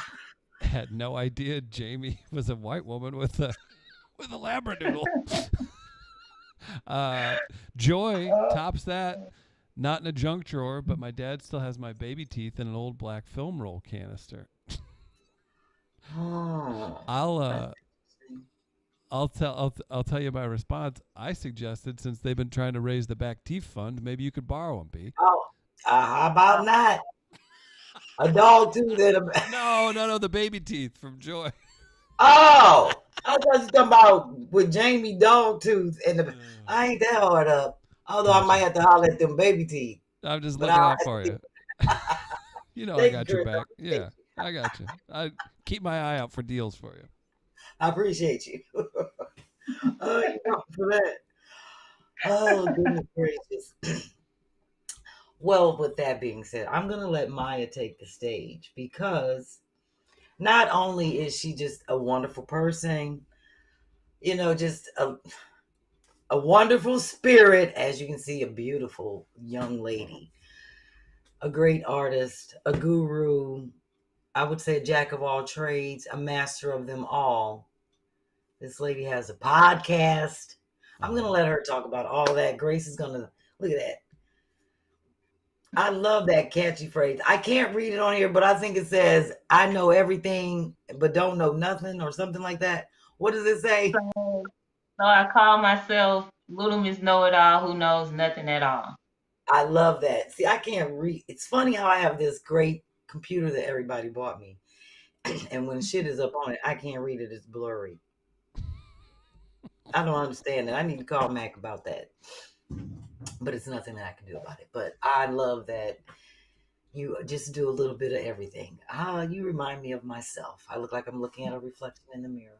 had no idea Jamie was a white woman with a labradoodle. Joy tops that, not in a junk drawer, but my dad still has my baby teeth in an old black film roll canister. I'll tell you my response. I suggested, since they've been trying to raise the back teeth fund, maybe you could borrow them, B. Oh, how about not? A dog tooth in a... No, the baby teeth from Joy. Oh, I thought you talking about with Jamie dog tooth in the... I ain't that hard up. Although I might have to holler at them baby teeth. I'm just looking out for you. I got your back. Yeah, I got you. I keep my eye out for deals for you. I appreciate you. For that. Oh, goodness gracious. Well, with that being said, I'm going to let Maya take the stage because not only is she just a wonderful person, just a wonderful spirit, as you can see, a beautiful young lady, a great artist, a guru, I would say a jack of all trades, a master of them all. This lady has a podcast. I'm going to let her talk about all that. Grace is going to, look at that. I love that catchy phrase. I can't read it on here, but I think it says, I know everything, but don't know nothing, or something like that. What does it say? So I call myself Little Miss Know-It-All who knows nothing at all. I love that. See, I can't read. It's funny how I have this great computer that everybody bought me. And when shit is up on it, I can't read it. It's blurry. I don't understand that. I need to call Mac about that. But it's nothing that I can do about it. But I love that you just do a little bit of everything. You remind me of myself. I look like I'm looking at a reflection in the mirror.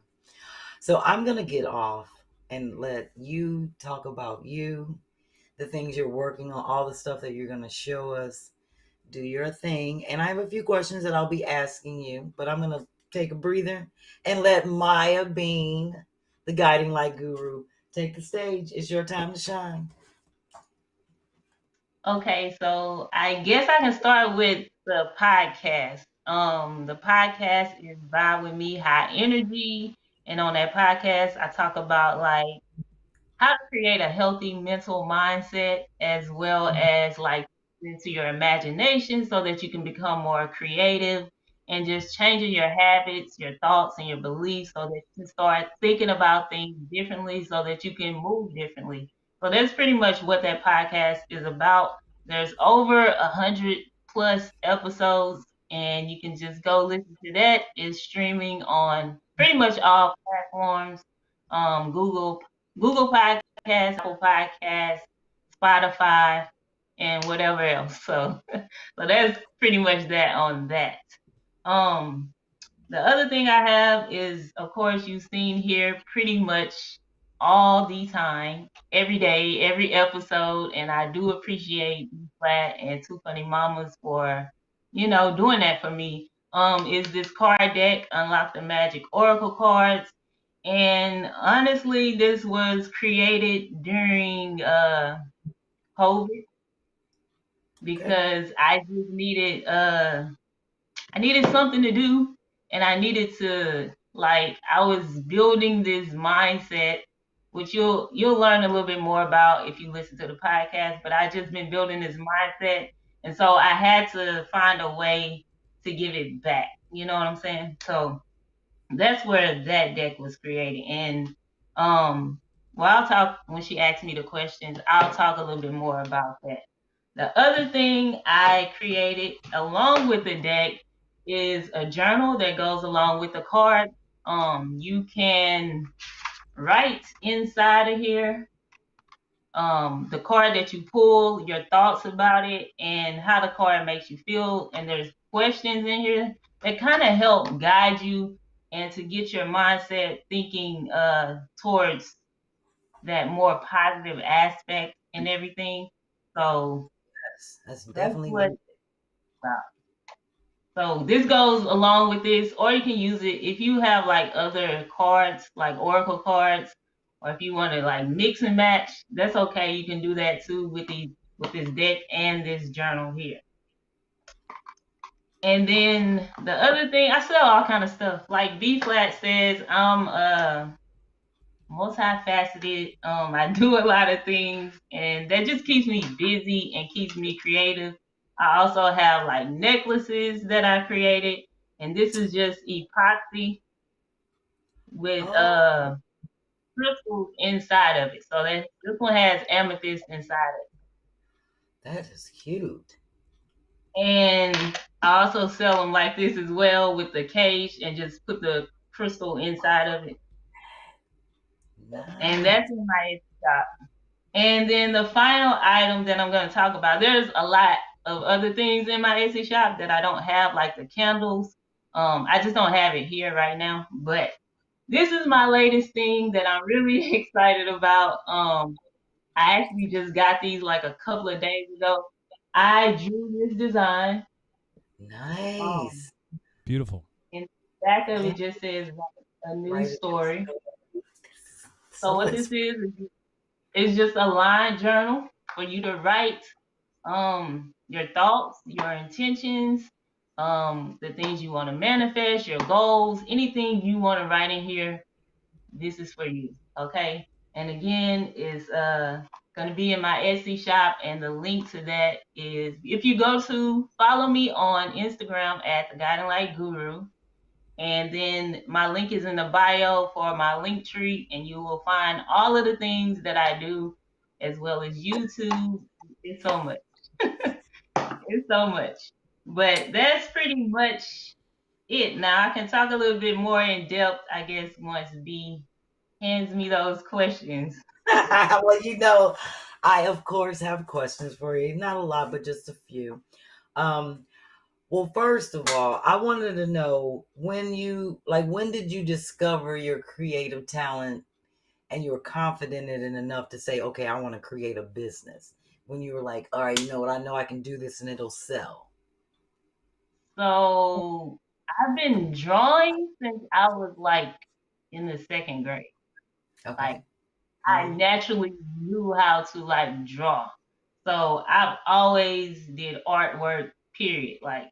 So I'm going to get off and let you talk about you, the things you're working on, all the stuff that you're going to show us. Do your thing. And I have a few questions that I'll be asking you, but I'm going to take a breather and let Maya Bean, the guiding light guru, take the stage. It's your time to shine. Okay, so I guess I can start with the podcast. The podcast is Vibe with Me High Energy, and on that podcast, I talk about how to create a healthy mental mindset, as well as into your imagination so that you can become more creative and just changing your habits, your thoughts, and your beliefs so that you can start thinking about things differently so that you can move differently. So that's pretty much what that podcast is about. There's over 100+ episodes, and you can just go listen to that. It's streaming on pretty much all platforms, Google Podcasts, Apple Podcasts, Spotify, and whatever else. So, so that's pretty much that on that. Um, the other thing I have is, of course, you've seen here pretty much all the time, every day, every episode, and I do appreciate B-Phlat and Two Funny Mamas for, doing that for me. Is this card deck, Unlock the Magic Oracle cards. And honestly, this was created during COVID because I just needed something to do, and I needed to, I was building this mindset, which you'll learn a little bit more about if you listen to the podcast, but I just been building this mindset, and so I had to find a way to give it back. You know what I'm saying? So that's where that deck was created. And well, I'll talk when she asks me the questions. I'll talk a little bit more about that. The other thing I created along with the deck is a journal that goes along with the card. You can write inside of here the card that you pull, your thoughts about it, and how the card makes you feel. And there's questions in here that kind of help guide you and to get your mindset thinking towards that more positive aspect and everything. So that's that's definitely what. needed. So this goes along with this, or you can use it if you have like other cards, like Oracle cards, or if you want to like mix and match. That's okay. You can do that too with this deck and this journal here. And then the other thing, I sell all kind of stuff. Like B-Phlat says, I'm multifaceted. I do a lot of things, and that just keeps me busy and keeps me creative. I also have like necklaces that I created, and this is just epoxy with Oh, crystals inside of it. So that this one has amethyst inside that is cute. it, and I also sell them like this as well with the cage and just put the crystal inside of it, and Nice. that's in my shop. And then the final item that I'm going to talk about, there's a lot of other things in my Etsy shop that I don't have, like the candles. I just don't have it here right now. But this is my latest thing that I'm really excited about. I actually just got these like a couple of days ago. I drew this design. Um, Nice. Beautiful. and the back of Yeah, it just says a new right. story. So So what this is just a line journal for you to write your thoughts, your intentions, the things you want to manifest, your goals, anything you want to write in here, this is for you. Okay. And again, it's gonna be in my Etsy shop, and the link to that is if you go to follow me on Instagram at the Guiding Light Guru, and then my link is in the bio for my link tree, and you will find all of the things that I do, as well as YouTube. It's so much. It's so much. But that's pretty much it. Now I can talk a little bit more in depth, I guess, once B hands me those questions. well, I of course have questions for you. Not a lot, but just a few. Um, well, first of all, I wanted to know when did you discover your creative talent and you were confident in it enough to say, okay, I want to create a business? When you were like, all right, you know what? I know I can do this and it'll sell. So I've been drawing since I was like in the second grade. Like Okay. I naturally knew how to like draw. So I've always did artwork, period. Like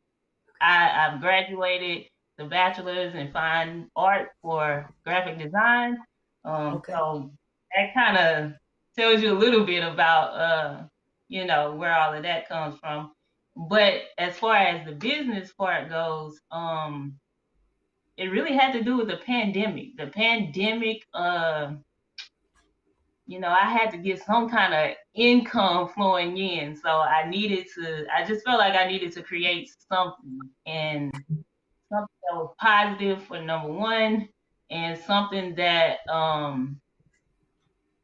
I've graduated the bachelor's in fine art for graphic design. Okay. So that kind of tells you a little bit about you know, where all of that comes from. But as far as the business part goes, it really had to do with the pandemic. The pandemic, you know, I had to get some kind of income flowing in. So I just felt like I needed to create something, and something that was positive for number one, and something that,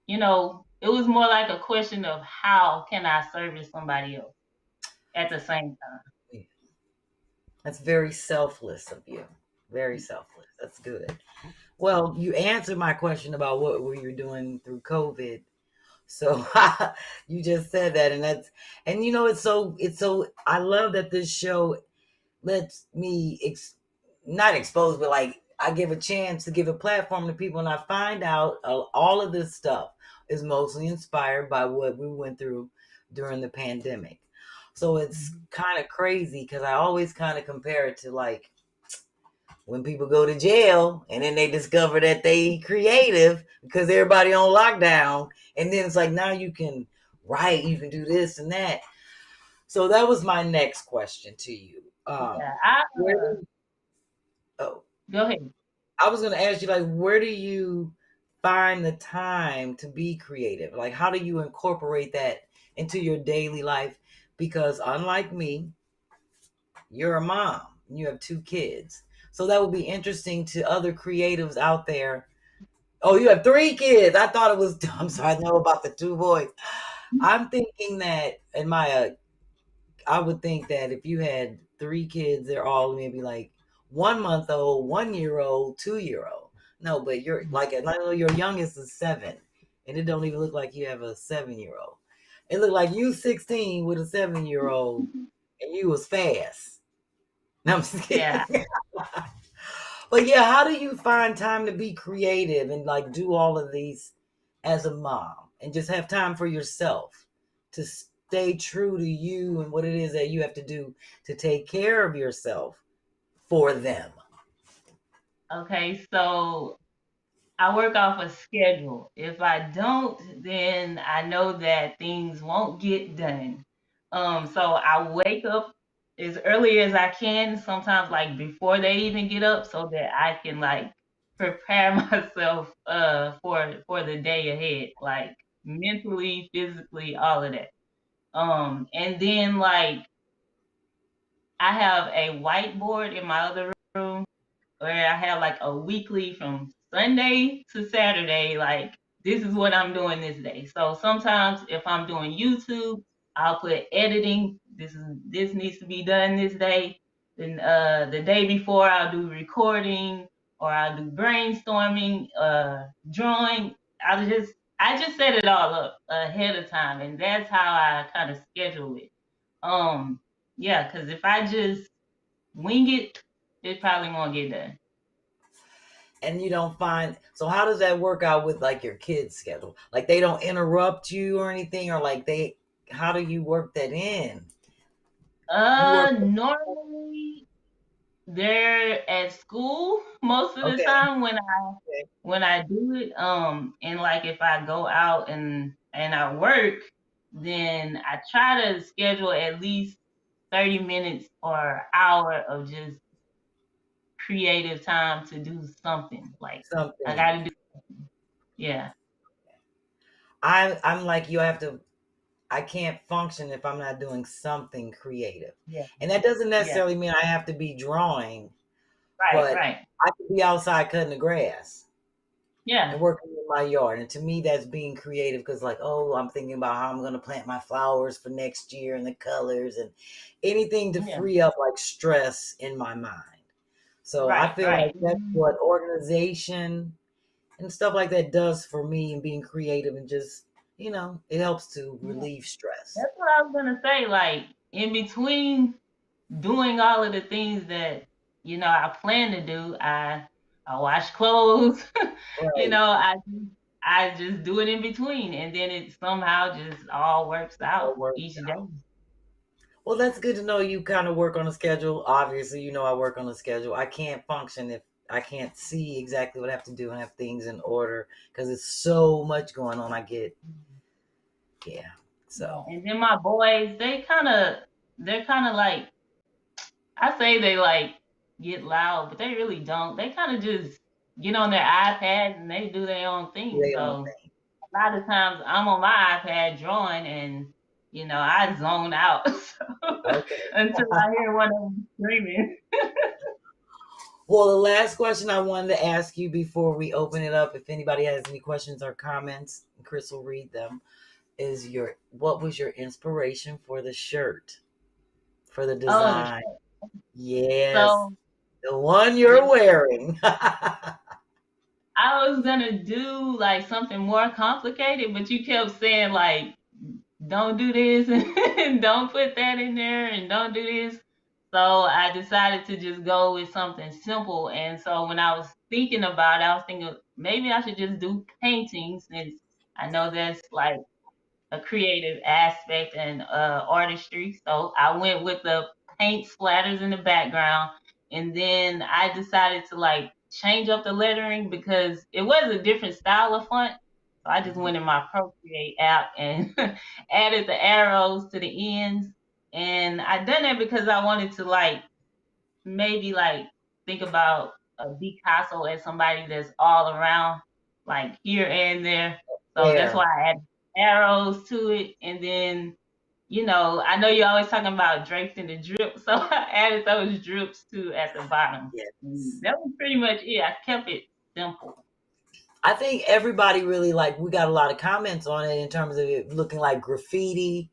you know, it was more like a question of how can I service somebody else at the same time. That's very selfless of you. Very selfless. That's good. Well, you answered my question about what were you doing through COVID. So you just said that, and you know, it's so I love that this show lets me not expose, but like I give a chance to give a platform to people, and I find out all of this stuff is mostly inspired by what we went through during the pandemic. So it's kind of crazy because I always kind of compare it to like when people go to jail and then they discover that they creative because everybody on lockdown, and then it's like now you can write, you can do this and that. So that was my next question to you. Yeah, Where oh, go ahead. I was going to ask you, like, where do you find the time to be creative? Like, how do you incorporate that into your daily life? Because unlike me, you're a mom, you have 2 kids. So that would be interesting to other creatives out there. Oh, you have 3 kids. I thought it was, I'm sorry, I know about the 2 boys. I'm thinking that in my, I would think that if you had 3 kids, they're all maybe like 1 month old, 1 year old, 2 year old. No, but you're like, I know your youngest is 7, and it don't even look like you have a 7-year-old. It looked like you 16 with a 7-year-old, and you was fast. No, I'm just kidding. Yeah. But yeah, how do you find time to be creative and like do all of these as a mom and just have time for yourself to stay true to you and what it is that you have to do to take care of yourself for them? Okay, so I work off a schedule. If I don't, then I know that things won't get done. So I wake up as early as I can, sometimes like before they even get up, so that I can like prepare myself for the day ahead, like mentally, physically, all of that. And then like I have a whiteboard in my other room where I have like a weekly from Sunday to Saturday, like this is what I'm doing this day. So sometimes if I'm doing YouTube, I'll put editing. This needs to be done this day. Then the day before I'll do recording, or I'll do brainstorming, drawing. I just set it all up ahead of time, and that's how I kind of schedule it. Um yeah, because if I just wing it, it probably won't get done. And you don't find, so how does that work out with like your kids' schedule? Like they don't interrupt you or anything, or like how do you work that in? You work, Normally they're at school most of the okay. time when Okay. I do it. And like if I go out and I work, then I try to schedule at least 30 minutes or hour of just creative time to do something. Like I Something. gotta do, yeah. I'm like you, I can't function if I'm not doing something creative. Yeah. And that doesn't Yeah. necessarily mean I have to be drawing, Right, but right. I could be outside cutting the grass Yeah. and working in my yard. And to me, that's being creative because, like, oh, I'm thinking about how I'm going to plant my flowers for next year and the colors and anything to Yeah. free up like stress in my mind. So I Right, feel like right. that's what organization and stuff like that does for me, and being creative and just, it helps to relieve stress. That's what I was gonna say. Like in between doing all of the things that I plan to do, I wash clothes. Right. I just do it in between, and then it somehow just all works All out works each day. out. Well, that's good to know you kind of work on a schedule. Obviously, I work on a schedule. I can't function if I can't see exactly what I have to do and have things in order because it's so much going on. Yeah, So And then my boys, they're kind of like, I say they like get loud, but they really don't. They kind of just get on their iPad and they do their own thing. they own So thing. a lot of times I'm on my iPad drawing and I zone out Okay. until I hear one of them screaming. Well, the last question I wanted to ask you before we open it up, if anybody has any questions or comments, Chris will read them. What was your inspiration for the shirt, for the Oh, design? Yes, so the one you're wearing. I was gonna do like something more complicated, but you kept saying like, don't do this and don't put that in there and don't do this. So I decided to just go with something simple. And so when I was thinking about it, I was thinking maybe I should just do paintings since I know that's like a creative aspect and artistry. So I went with the paint splatters in the background, and then I decided to like change up the lettering because it was a different style of font. So I just went in my Procreate app and added the arrows to the ends. And I done that because I wanted to like maybe like think about a Picasso as somebody that's all around, like here and there. So that's why There. I added arrows to it. And then, I know you're always talking about drapes and the drip. So I added those drips too at the bottom. And Yes. that was pretty much it. I kept it simple. I think everybody really we got a lot of comments on it in terms of it looking like graffiti,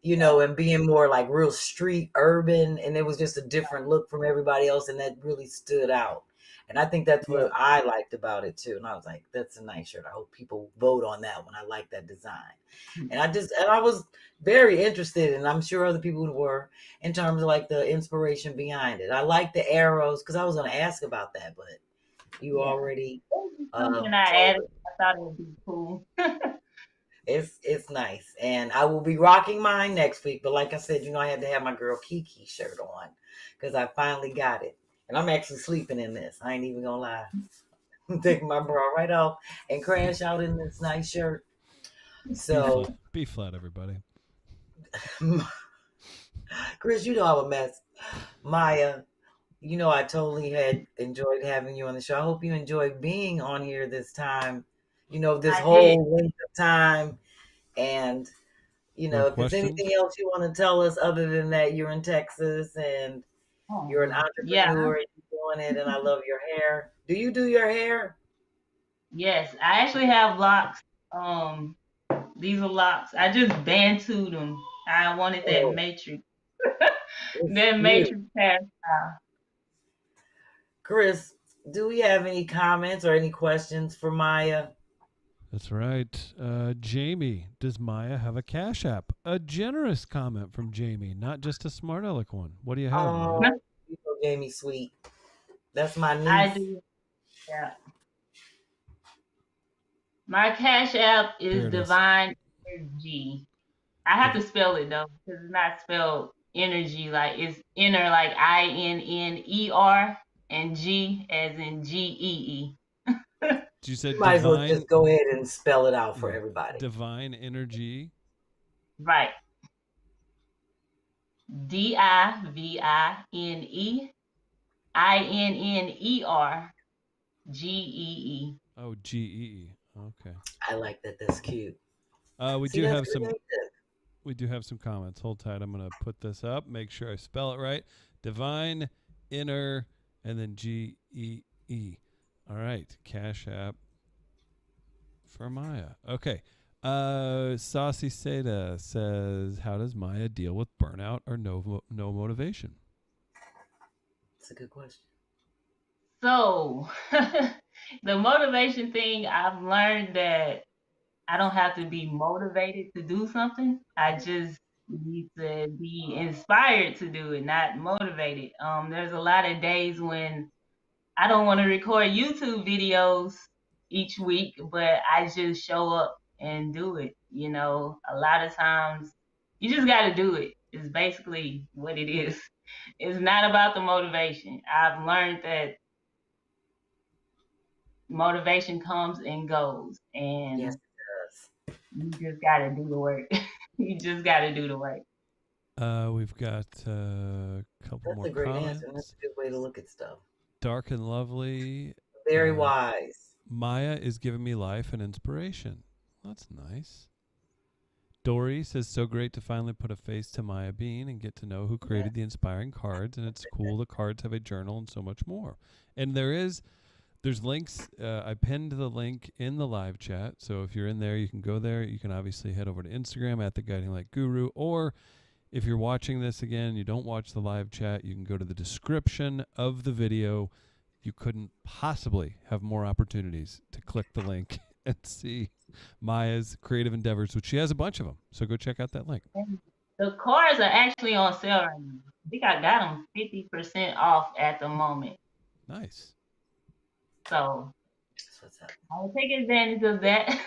and being more like real street urban. And it was just a different look from everybody else. And that really stood out. And I think that's what I liked about it too. And I was like, that's a nice shirt. I hope people vote on that one. I like that design. And I was very interested, and I'm sure other people were, in terms of like the inspiration behind it. I like the arrows because I was going to ask about that, but you already Something I told added. it. I thought it would be cool. It's nice, and I will be rocking mine next week. But like I said, I had to have my girl Kiki shirt on because I finally got it, and I'm actually sleeping in this. I ain't even gonna lie. I'm taking my bra right off and crash out in this nice shirt. So, B-Phlat, everybody. Chris, I'm a mess. Maya, I totally had enjoyed having you on the show. I hope you enjoyed being on here this time. This I whole did. length of time. And, More if there's questions? anything else you want to tell us other than that you're in Texas and you're an Yeah. entrepreneur and you're doing it, and I love your hair. Do you do your hair? Yes, I actually have locks. These are locks. I just bantued them. I wanted that Oh, matrix, it's that cute. matrix hairstyle. Chris, do we have any comments or any questions for Maya? That's right. Jamie, does Maya have a Cash App? A generous comment from Jamie, not just a smart aleck one. What do you have, Oh, Maya? you so Jamie sweet. That's my I niece. do. Yeah. My Cash App is Here it is. Divine Energy. I have to spell it though, because it's not spelled energy. Like it's inner, like INNER, and G as in GEE. You said You might as well divine. just go ahead and spell it out for everybody. Divine energy. Right. DIVINEINNERGEE. Oh, GEE. Okay. I like that. That's cute. We See, do that's have some. creative. We do have some comments. Hold tight. I'm gonna put this up. Make sure I spell it right. Divine inner and then GEE. All right. Cash App for Maya. Okay. Sassy Seda says, "How does Maya deal with burnout or no motivation?" That's a good question. So, the motivation thing, I've learned that I don't have to be motivated to do something. I just need to be inspired to do it, not motivated. There's a lot of days when I don't want to record YouTube videos each week, but I just show up and do it. A lot of times you just got to do it. It's basically what it is. It's not about the motivation. I've learned that motivation comes and goes, and Yes, it does. you just got to do the work. You just got to do the work. We've got a couple That's more a great comments. answer. And that's a good way to look at stuff. Dark and Lovely. Very wise. Maya is giving me life and inspiration. That's nice. Dory says, so great to finally put a face to Maya Bean and get to know who created the inspiring cards. And it's cool the cards have a journal and so much more. And there's links. I pinned the link in the live chat. So if you're in there, you can go there. You can obviously head over to Instagram at The Guiding Light Guru. Or if you're watching this again, you don't watch the live chat, you can go to the description of the video. You couldn't possibly have more opportunities to click the link and see Maya's creative endeavors, which she has a bunch of them. So go check out that link. The cards are actually on sale right now. I think I got them 50% off at the moment. Nice. So That's what's up. I'll take advantage of that.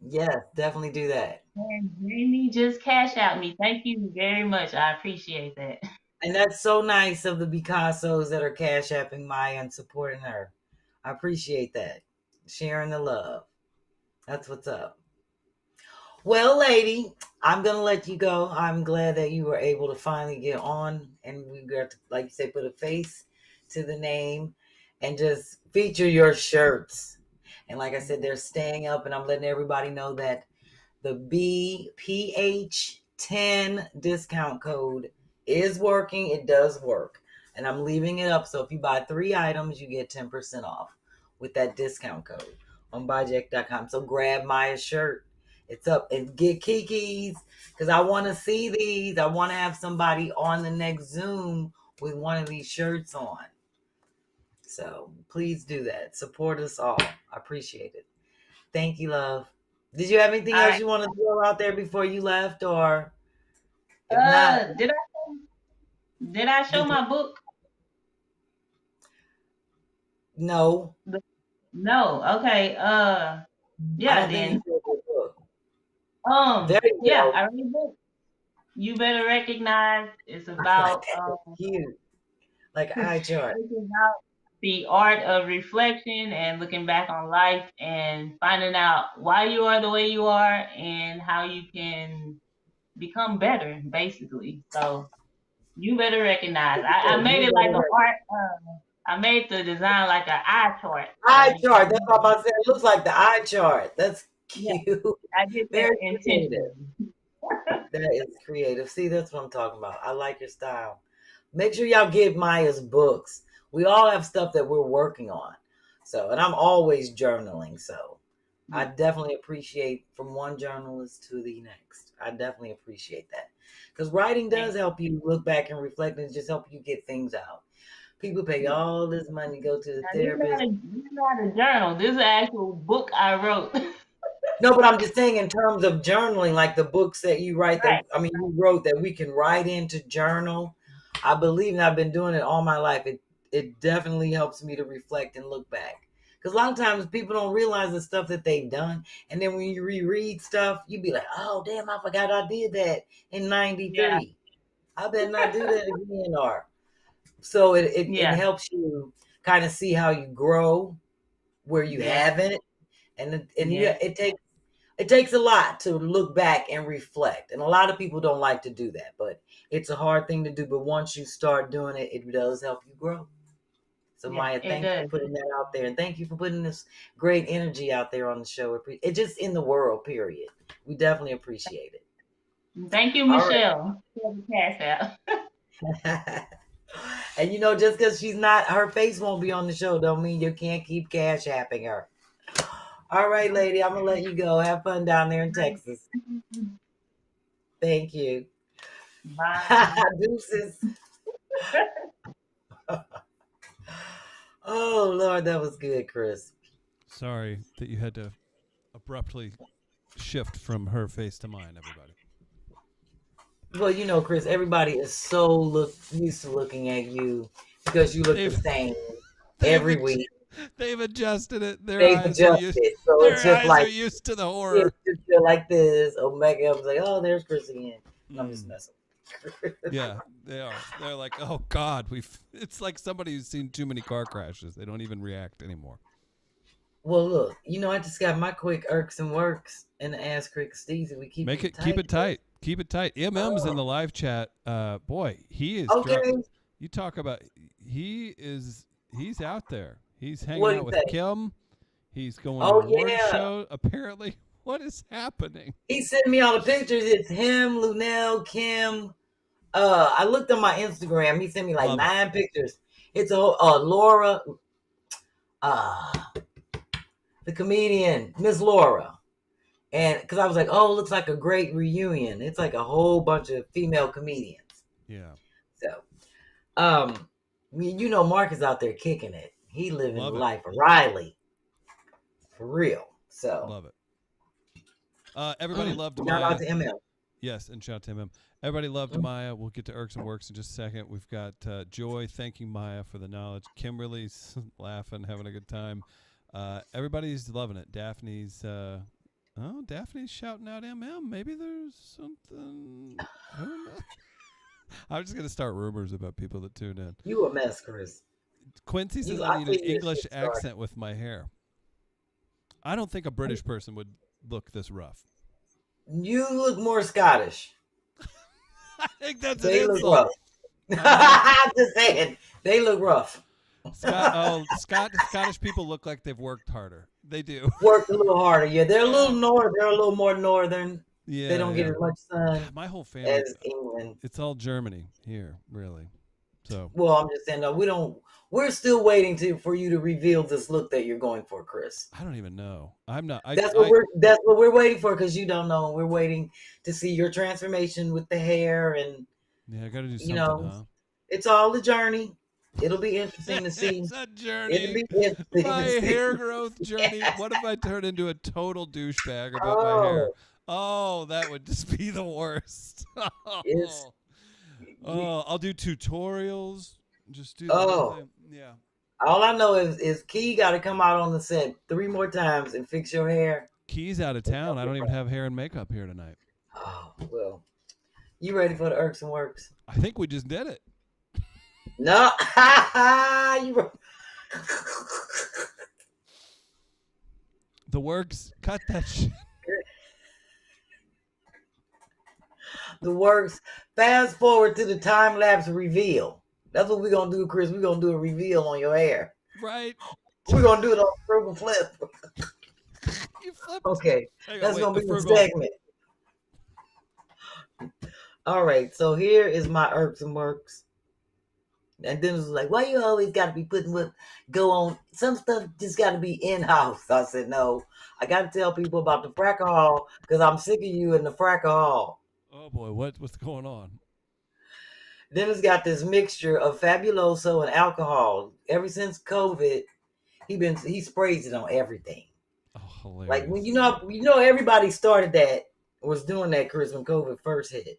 Yes, definitely do that. And Jamie just cash out me. Thank you very much. I appreciate that. And that's so nice of the Picassos that are cash apping Maya and supporting her. I appreciate that. Sharing the love. That's what's up. Well, lady, I'm going to let you go. I'm glad that you were able to finally get on and we got to, like you said, put a face to the name and just feature your shirts. And like I said, they're staying up, and I'm letting everybody know that the BPH10 discount code is working. It does work. And I'm leaving it up. So if you buy 3 items, you get 10% off with that discount code on buyjack.com. So grab Maya's shirt. It's up. And get Kiki's, because I want to see these. I want to have somebody on the next Zoom with one of these shirts on. So please do that. Support us all. I appreciate it. Thank you, love. Did you have anything else you want to throw out there before you left, or if not? Did I show my book? No. No. Okay. Yeah. Then. There you yeah. go. I read the book. You Better Recognize. It's about cute, like eye chart. It's about the art of reflection and looking back on life and finding out why you are the way you are and how you can become better, basically. So you better recognize. I made it like an art. I made the design like an eye chart. Eye chart. That's what I'm about to say. It looks like the eye chart. That's cute. Yeah, I did that intentionally. That is creative. See, that's what I'm talking about. I like your style. Make sure y'all get Maya's books. We all have stuff that we're working on. So, and I'm always journaling. So I definitely appreciate from one journalist to the next. I definitely appreciate that. Because writing does help you look back and reflect and just help you get things out. People pay all this money to go to the therapist. This is not a journal. This is an actual book I wrote. No, but I'm just saying in terms of journaling, like the books that you write, that you wrote that we can write into journal. I believe, and I've been doing it all my life. It definitely helps me to reflect and look back. Because a lot of times people don't realize the stuff that they've done. And then when you reread stuff, you be like, oh, damn, I forgot I did that in 93. Yeah. I better not do that again. Or so it helps you kind of see how you grow where you haven't. And it takes a lot to look back and reflect. And a lot of people don't like to do that. But it's a hard thing to do. But once you start doing it, it does help you grow. So Maya, thank you for putting that out there. And thank you for putting this great energy out there on the show. It's just in the world, period. We definitely appreciate it. Thank you, Michelle, for the cash out. And just because she's not, her face won't be on the show, don't mean you can't keep cash apping her. All right, lady, I'm going to let you go. Have fun down there in Texas. Thank you. Bye. Deuces. Oh, Lord, that was good, Chris. Sorry that you had to abruptly shift from her face to mine, everybody. Well, Chris, everybody is so used to looking at you because you look the same every week. They've adjusted it. They've adjusted it. So it's just like, they're used to the horror. It's just like this. Omega was like, oh, there's Chris again. I'm just messing. Yeah, they are. They're like, oh God, it's like somebody who's seen too many car crashes. They don't even react anymore. Well, look, I just got my quick irks and works and the Ask Rick Steezy. We keep Keep it it tight. Keep it tight. MM's in the live chat. Boy, he is Okay. You talk about he's out there. He's hanging What do out you with say? Kym. He's going to Oh, award yeah. show. Apparently, what is happening? He sent me all the pictures. It's him, Lunel, Kym. I looked on my Instagram. He sent me like Love 9 pictures. It's a Laura, the comedian, Miss Laura. And because I was like, oh, it looks like a great reunion. It's like a whole bunch of female comedians. Yeah. So, Mark is out there kicking it. He living the Love it. life of Riley. For real. So. Love it. Everybody loved Shout Maya. out to ML. Yes, and shout out to MM. Everybody loved Maya. We'll get to Irks and Works in just a second. We've got Joy thanking Maya for the knowledge. Kimberly's laughing, having a good time. Everybody's loving it. Daphne's shouting out MM. Maybe there's something. I don't know. I'm just going to start rumors about people that tune in. You a mess, Chris. Quincy says I need an English accent with my hair. I don't think a British person would look this rough. You look more Scottish. I think that's They an look insult. rough. I'm just saying. They look rough. Scottish people look like they've worked harder. They do. Worked a little harder. Yeah, they're a little north. They're a little more northern. Yeah, they don't get as much sun. My whole family as England. It's all Germany here, really. So. Well, I'm just saying, no, we don't. We're still waiting for you to reveal this look that you're going for, Chris. I don't even know. I'm not. That's what we're waiting for, because you don't know. We're waiting to see your transformation with the hair, and yeah, I got to do something. Huh? It's all a journey. It'll be interesting to see. It's a journey. It'll be interesting. My hair growth journey. Yes. What if I turn into a total douchebag about my hair? Oh, that would just be the worst. I'll do tutorials. Just do thing. Yeah. All I know is Key got to come out on the set 3 more times and fix your hair. Key's out of town. I don't even have hair and makeup here tonight. Oh, well. You ready for the Irks and Works? I think we just did it. No. The Works. Cut that shit. The Works. Fast forward to the time-lapse reveal. That's what we're going to do, Chris. We're going to do a reveal on your hair. Right. We're going to do it on Frugal Flip. You flipped. Okay. That's going to be the segment. All right. So here is my Irks and Works. And then it was like, why you always got to be putting go on? Some stuff just got to be in-house. I said, no. I got to tell people about the Fracker Hall because I'm sick of you in the Fracker Hall. Oh, boy. What's going on? Then it's got this mixture of Fabuloso and alcohol. Ever since COVID, he sprays it on everything. Oh, hilarious! Like when everybody started that, was doing that, Chris, when COVID first hit.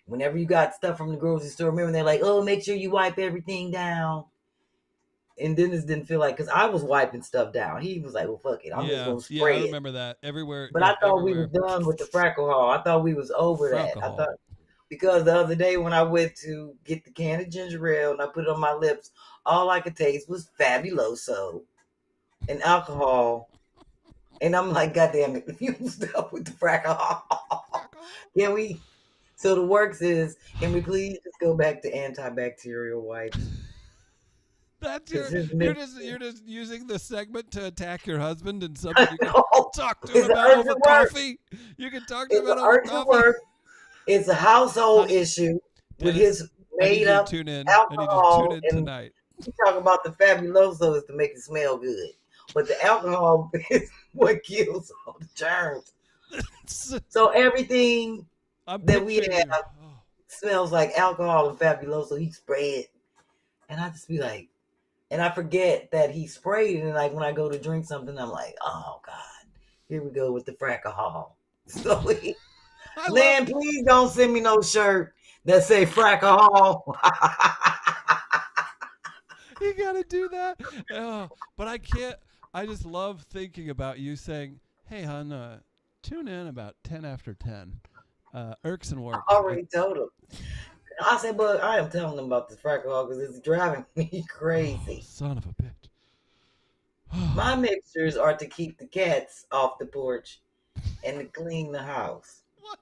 Whenever you got stuff from the grocery store, remember they're like, "Oh, make sure you wipe everything down." And then it didn't feel like, because I was wiping stuff down. He was like, "Well, fuck it, I'm just gonna spray it." Yeah, I remember that everywhere. But I thought we were done with the Frackle Hall. I thought we was over that. I thought. Because the other day when I went to get the can of ginger ale and I put it on my lips, all I could taste was Fabuloso and alcohol. And I'm like, God damn it, you stop with the Frackle. Can we? So the Works is, can we please just go back to antibacterial wipes? That's you're just using the segment to attack your husband and something you can talk to him about over coffee. You can talk to him about over coffee. It's a household issue with his made up alcohol. I need you to tune in tonight. You talk about the Fabuloso is to make it smell good, but the alcohol is what kills all the germs. So everything that we have smells like alcohol and Fabuloso. He sprayed it, and I just be like, and I forget that he sprayed it. And like when I go to drink something, I'm like, oh God, here we go with the Frackahol. So Lynn, please don't send me no shirt that say Frackahol. You gotta do that. But I can't. I just love thinking about you saying, "Hey, hon, tune in about 10 after 10. Irks and Works." I already told him. I said, but I am telling them about this Frackahol because it's driving me crazy. Oh, son of a bitch. My mixtures are to keep the cats off the porch and to clean the house. What?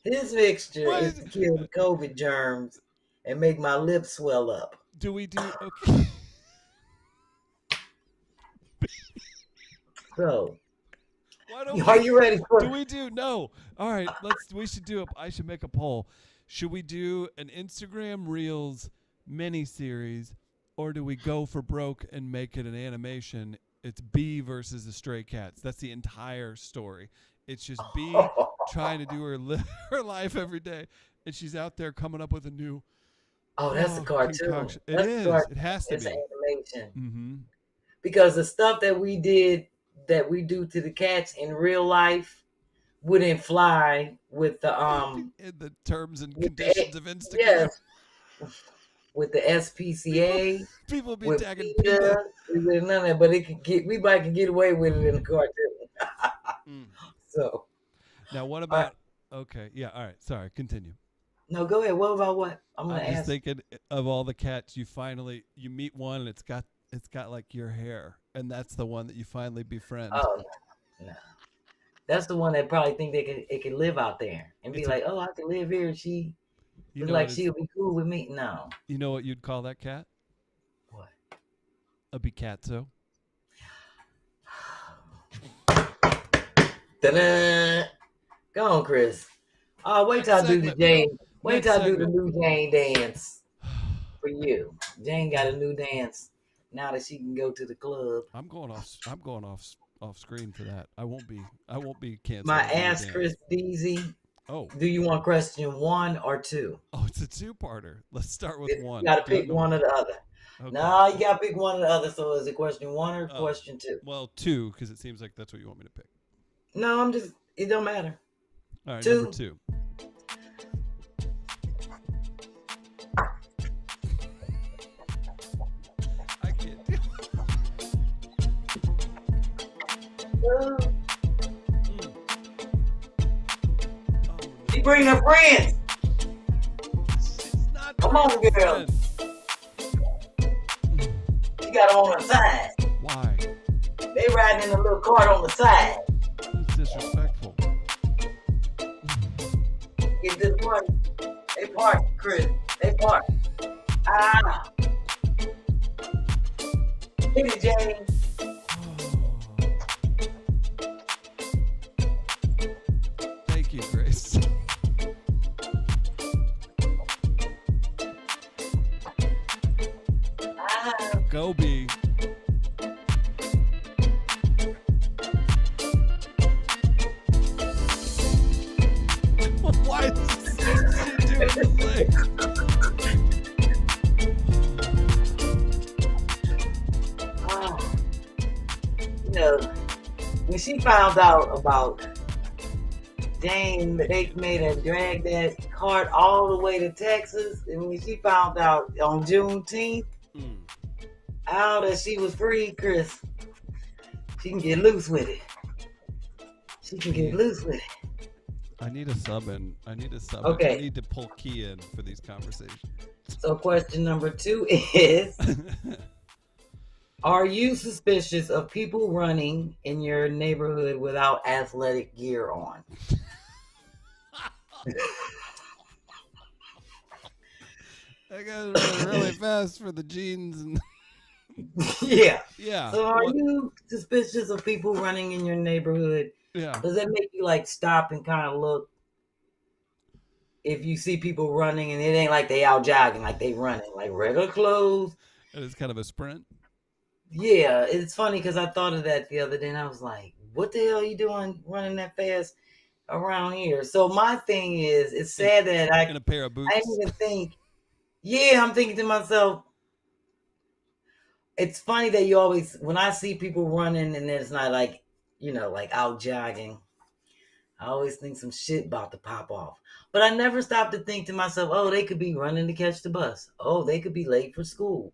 His mixture Why is is- to kill the COVID germs and make my lips swell up. Do we do okay? So, Why don't are we? you ready for? Do we do no? All right, let's. We should do. I should make a poll. Should we do an Instagram Reels mini series, or do we go for broke and make it an animation? It's B versus the stray cats. That's the entire story. It's just B trying to do her life every day, and she's out there coming up with a new. Oh, that's a cartoon. Concoction. It That's is. It has to It's be. an animation. Mm-hmm. Because the stuff that we do to the cats in real life wouldn't fly with the In the terms and with the- conditions of Instagram. yes, with the SPCA, People be with tagging PETA, with none of that, but we might can get away with it in the cartoon. Mm. So Now, what about? Okay, yeah, all right. Sorry, continue. no, go ahead. What about what? I'm gonna I'm just ask. thinking of all the cats. You meet one, and it's got like your hair, and that's the one that you finally befriend. Oh no. That's the one that probably think it can live out there and be It's like, oh, I can live here. She You look know like what she'll be cool with me. No. You know what you'd call that cat? What? A Bicazzo. Ta-da! Go on, Chris. Wait till I do the segment. Jane. Wait Next till I do the segment. new Jane dance for you. Jane got a new dance now that she can go to the club. I'm going off screen for that. I won't be canceled. My ass, Chris Deasy. Oh, Do you want question 1 or 2? it's a two-parter. Let's start with one. You got to pick one or the other. Okay. No, you got to pick one or the other. So is it question 1 or Oh. question 2? Well, 2, because it seems like that's what you want me to pick. No, it don't matter. All right, 2. number 2. I can't do She bring her friends. It's not Come on, very girl. fun. She got them on the side. Why? They riding in a little cart on the side. It's disrespectful. Get this money. They park, Chris. They park. Ah. Hit it, James. Thank you, Grace. Ah. Go B. Why is she doing this thing? Ah. You know, when she found out about Jane, they made her drag that cart all the way to Texas. And when she found out on Juneteenth, Mm. how that she was free, Chris, she can get loose with it. She can get loose with it. I need a sub in. I need Okay. to pull Key in for these conversations. So question number 2 is, are you suspicious of people running in your neighborhood without athletic gear on? I got to run really fast for the jeans and Yeah. yeah. So are you suspicious of people running in your neighborhood? Yeah. Does that make you like stop and kind of look? If you see people running and it ain't like they out jogging, like they running, like regular clothes. And it's kind of a sprint. Yeah, it's funny because I thought of that the other day and I was like, what the hell are you doing running that fast around here? So my thing is, it's sad that In a pair of boots. I didn't even think, yeah, I'm thinking to myself, it's funny that you always, when I see people running and it's not like, you know, like out jogging, I always think some shit about to pop off. But I never stopped to think to myself, oh, they could be running to catch the bus. Oh, they could be late for school.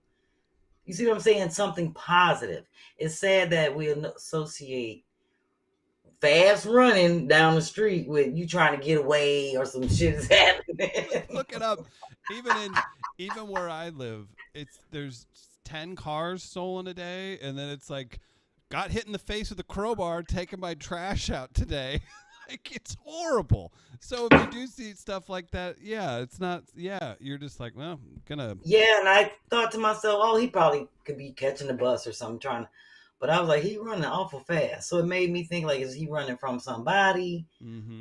You see what I'm saying? Something positive. It's sad that we associate fast running down the street with you trying to get away or some shit is happening. Look it up. Even where I live, there's 10 cars stolen a day, and then it's like got hit in the face with a crowbar taking my trash out today. Like, it's horrible. So if you do see stuff like that, yeah, it's not, yeah, you're just like, well, I'm gonna. Yeah, and I thought to myself, oh, he probably could be catching the bus or something, but I was like, he running awful fast. So it made me think, like, is he running from somebody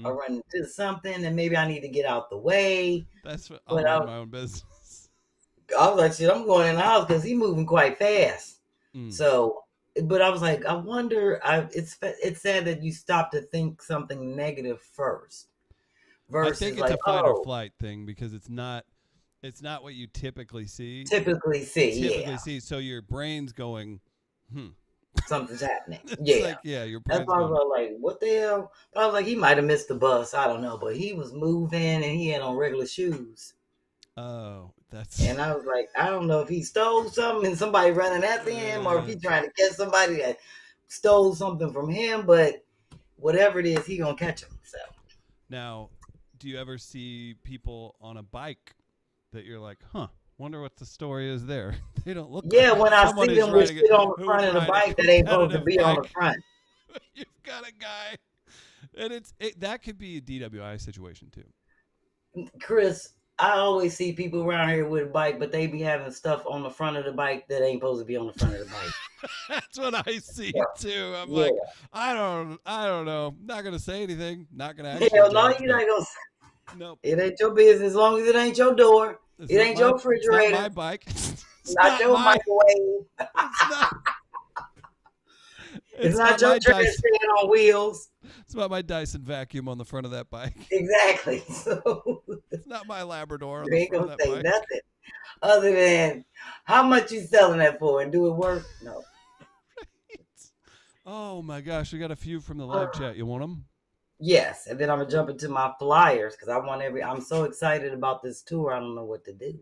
or running to something? And maybe I need to get out the way. That's what I'll mind my own business. I was like, shit, I'm going in the house because he's moving quite fast. So, but I was like, I wonder, it's sad that you stop to think something negative first. Versus I think it's like, a fight or flight thing because it's not what you typically see. Typically see. So your brain's going, something's happening. It's like, yeah, your brain's That's why I was like, what the hell? But I was like, he might have missed the bus. I don't know. But he was moving and he had on regular shoes. Oh, And I was like, I don't know if he stole something and somebody running after him or if he trying to catch somebody that stole something from him. But whatever it is, he gonna catch him. So now, do you ever see people on a bike that you're like, wonder what the story is there? They don't look. Yeah, like when I see them with shit on the front of the bike that ain't supposed to be on the front. You've got a guy, and that could be a DWI situation too. Chris, I always see people around here with a bike, but they be having stuff on the front of the bike that ain't supposed to be on the front of the bike. That's what I see too. I'm like, I don't know. Not gonna say anything. Not gonna. Hell no, you're not gonna. Nope. It ain't your business as long as it ain't your door. It ain't your refrigerator. It's not my bike. It's not your microwave. It's not your trash can on wheels. It's about my Dyson vacuum on the front of that bike. Exactly. So it's not my Labrador on you the ain't front gonna of that say bike. nothing other than how much you selling that for and do it work? No. Right. Oh my gosh, we got a few from the live chat. You want them? Yes, and then I'm gonna jump into my flyers because I'm so excited about this tour. I don't know what to do.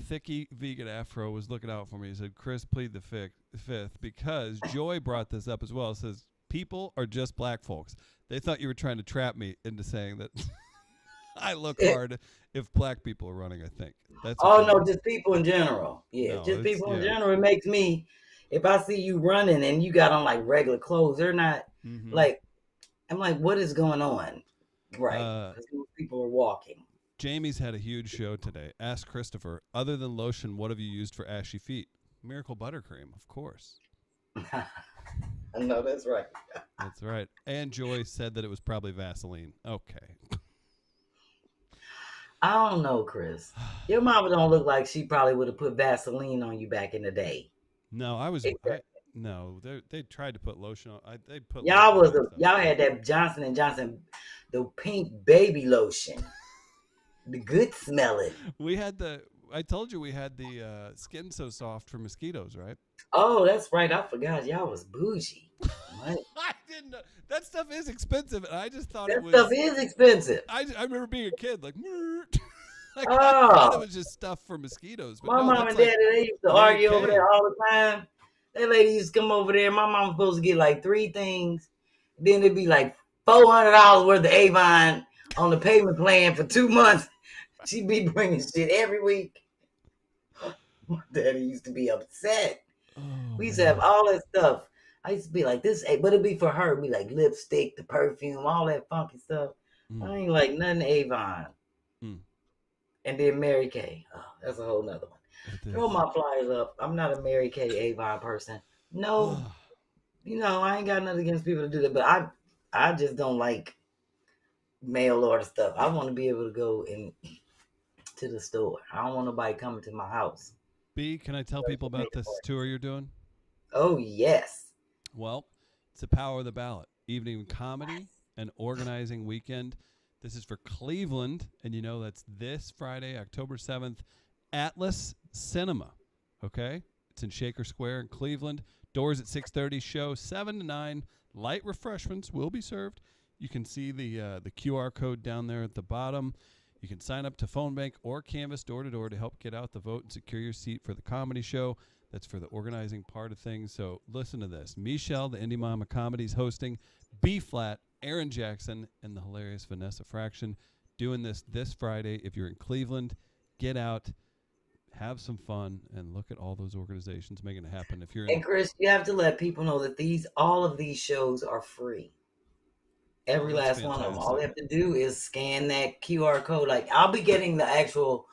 Thicky Vegan Afro was looking out for me. He said, Chris, plead the fifth because Joy brought this up as well. It says, people are just black folks. They thought you were trying to trap me into saying that I look hard if black people are running, I think. That's no, just people in general. Yeah, No, just people in general. It makes me, if I see you running and you got on like regular clothes, they're not like, I'm like, what is going on? Right. Because people are walking. Jamie's had a huge show today. Ask Christopher, other than lotion, what have you used for ashy feet? Miracle Buttercream, of course. No, that's right. That's right. And Joy said that it was probably Vaseline. Okay. I don't know, Chris. Your mama don't look like she probably would have put Vaseline on you back in the day. No, no, they tried to put lotion on. They put y'all had that Johnson & Johnson, the pink baby lotion. The good smelling. I told you we had the Skin So Soft for mosquitoes, right? Oh, that's right. I forgot. Y'all was bougie. Right? I didn't know. That stuff is expensive, and I just thought that stuff is expensive. I remember being a kid, like, I thought it was just stuff for mosquitoes. But my mom and daddy, they used to argue over there all the time. That lady used to come over there. My mom was supposed to get like 3 things. Then it'd be like $400 worth of Avon on the payment plan for 2 months. She'd be bringing shit every week. My daddy used to be upset. We used to have all that stuff. I used to be like, this, but it'd be for her. It'd be like lipstick, the perfume, all that funky stuff. I ain't like nothing Avon. And then Mary Kay. Oh, that's a whole nother one. Throw my flyers up. I'm not a Mary Kay Avon person. No. I ain't got nothing against people to do that, but I just don't like mail order stuff. I want to be able to go to the store. I don't want nobody coming to my house. B, can I tell people about this tour you're doing? Oh, yes. Well, it's the Power of the Ballot. Evening comedy and organizing weekend. This is for Cleveland, and that's this Friday, October 7th, Atlas Cinema. Okay? It's in Shaker Square in Cleveland. Doors at 6:30, show 7 to 9. Light refreshments will be served. You can see the QR code down there at the bottom. You can sign up to phone bank or canvas door to door to help get out the vote and secure your seat for the comedy show. That's for the organizing part of things. So listen to this. Michelle, the Indie Mama Comedy's hosting. B-Phlat, Aaron Jackson, and the hilarious Vanessa Fraction doing this Friday. If you're in Cleveland, get out, have some fun, and look at all those organizations making it happen. If you're And Chris, you have to let people know that all of these shows are free. Every That's last one of them. fantastic. All they have to do is scan that QR code. Like, I'll be getting the actual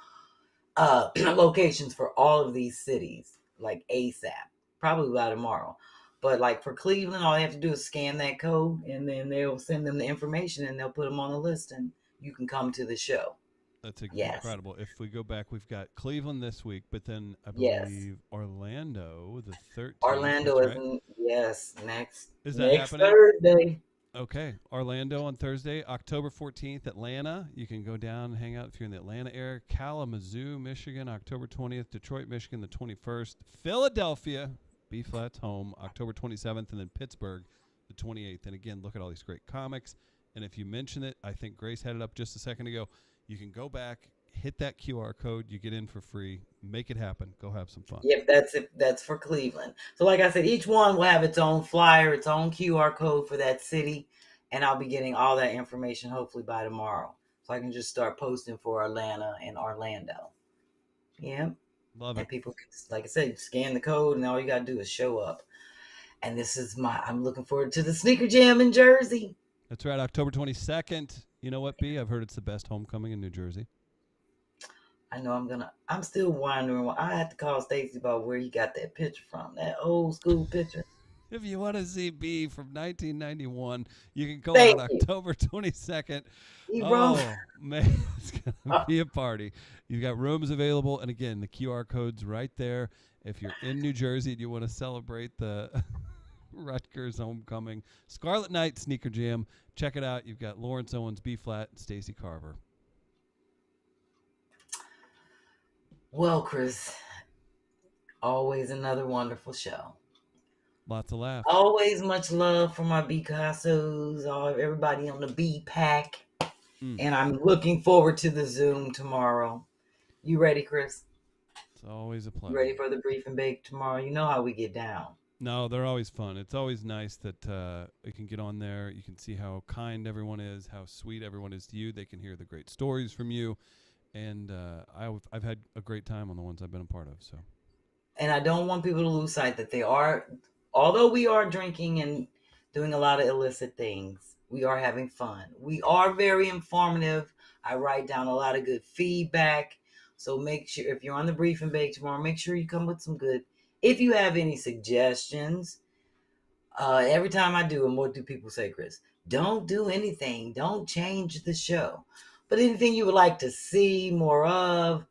locations for all of these cities, like ASAP, probably by tomorrow. But like for Cleveland, all they have to do is scan that code, and then they'll send them the information, and they'll put them on the list, and you can come to the show. That's Yes. incredible. If we go back, we've got Cleveland this week, but then I Yes. believe Orlando the 13th. Orlando that's is right. next. Is that next happening? Thursday. Okay, Orlando on Thursday, October 14th. Atlanta, you can go down and hang out if you're in the Atlanta area. Kalamazoo, Michigan, October 20th. Detroit, Michigan, the 21st. Philadelphia, B-Flat's home, October 27th, and then Pittsburgh, the 28th. And again, look at all these great comics. And if you mention it, I think Grace had it up just a second ago. You can go back, hit that QR code, you get in for free, make it happen, go have some fun. Yep, that's for Cleveland. So like I said, each one will have its own flyer, its own QR code for that city, and I'll be getting all that information hopefully by tomorrow. So I can just start posting for Atlanta and Orlando. Yeah. Love And it. people can, like I said, scan the code, and all you gotta do is show up. And this is I'm looking forward to the Sneaker Jam in Jersey. That's right, October 22nd. You know what, B? I've heard it's the best homecoming in New Jersey. I know I'm still wondering. I have to call Stacy about where he got that picture from, that old school picture. If you want to see B from 1991, you can go Thank out you. October 22nd. He wrote- Oh, man, it's going to be a party. You've got rooms available. And again, the QR code's right there. If you're in New Jersey and you want to celebrate the Rutgers homecoming, Scarlet Night Sneaker Jam, check it out. You've got Lawrence Owens, B-Flat, and Stacey Carver. Well, Chris, always another wonderful show. Lots of laughs. Always much love for my Picassos, everybody on the B pack. And I'm looking forward to the Zoom tomorrow. You ready, Chris? It's always a pleasure. You ready for the brief and bake tomorrow? You know how we get down. No, they're always fun. It's always nice that you can get on there. You can see how kind everyone is, how sweet everyone is to you. They can hear the great stories from you. And I've had a great time on the ones I've been a part of. So, and I don't want people to lose sight that although we are drinking and doing a lot of illicit things, we are having fun. We are very informative. I write down a lot of good feedback. So make sure, if you're on the brief and bake tomorrow, make sure you come with some good. If you have any suggestions, every time I do them, what do people say, Chris? Don't do anything. Don't change the show. But anything you would like to see more of,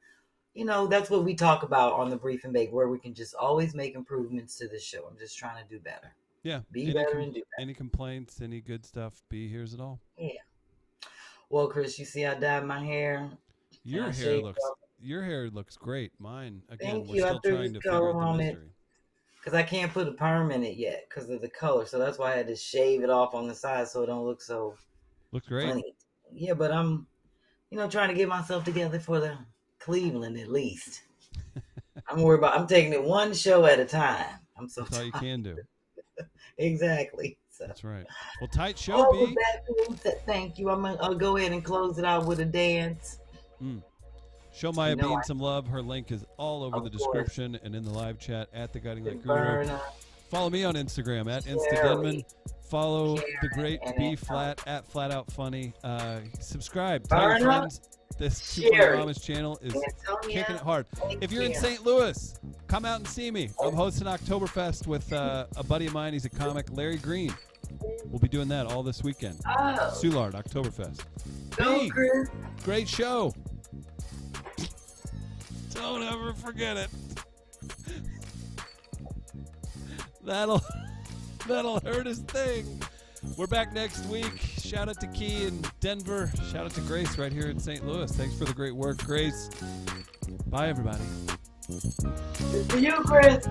that's what we talk about on the Brief and Bake, where we can just always make improvements to the show. I'm just trying to do better. yeah. Be better and do better. Any complaints, any good stuff, B hears it all. Yeah. Well, Chris, you see I dyed my hair. Your hair looks great. Mine, again, Thank we're you. I still threw trying to this figure color out the on it. mystery. Because I can't put a perm in it yet because of the color. So that's why I had to shave it off on the side so it don't look so Looks great. funny. Yeah, but I'm, trying to get myself together for the Cleveland at least. I'm taking it one show at a time. I'm so That's all you can do. Exactly. So. That's right. Well, tight show, B. With that being said, thank you. I'll go ahead and close it out with a dance. Show Maya Bean some love. Her link is all over the description and in the live chat at the Guiding Light Guru. Follow me on Instagram at InstaDenman. Follow the great B-Flat at Flat Out Funny. Subscribe. Tell your friends. This Super Mama's channel is kicking it hard. If you're in St. Louis, come out and see me. I'm hosting Oktoberfest with a buddy of mine. He's a comic, Larry Green. We'll be doing that all this weekend. Soulard, Oktoberfest. Go, Chris. Great show. Don't ever forget it. That'll hurt his thing. We're back next week. Shout out to Key in Denver. Shout out to Grace right here in St. Louis. Thanks for the great work, Grace. Bye, everybody. Good for you, Chris.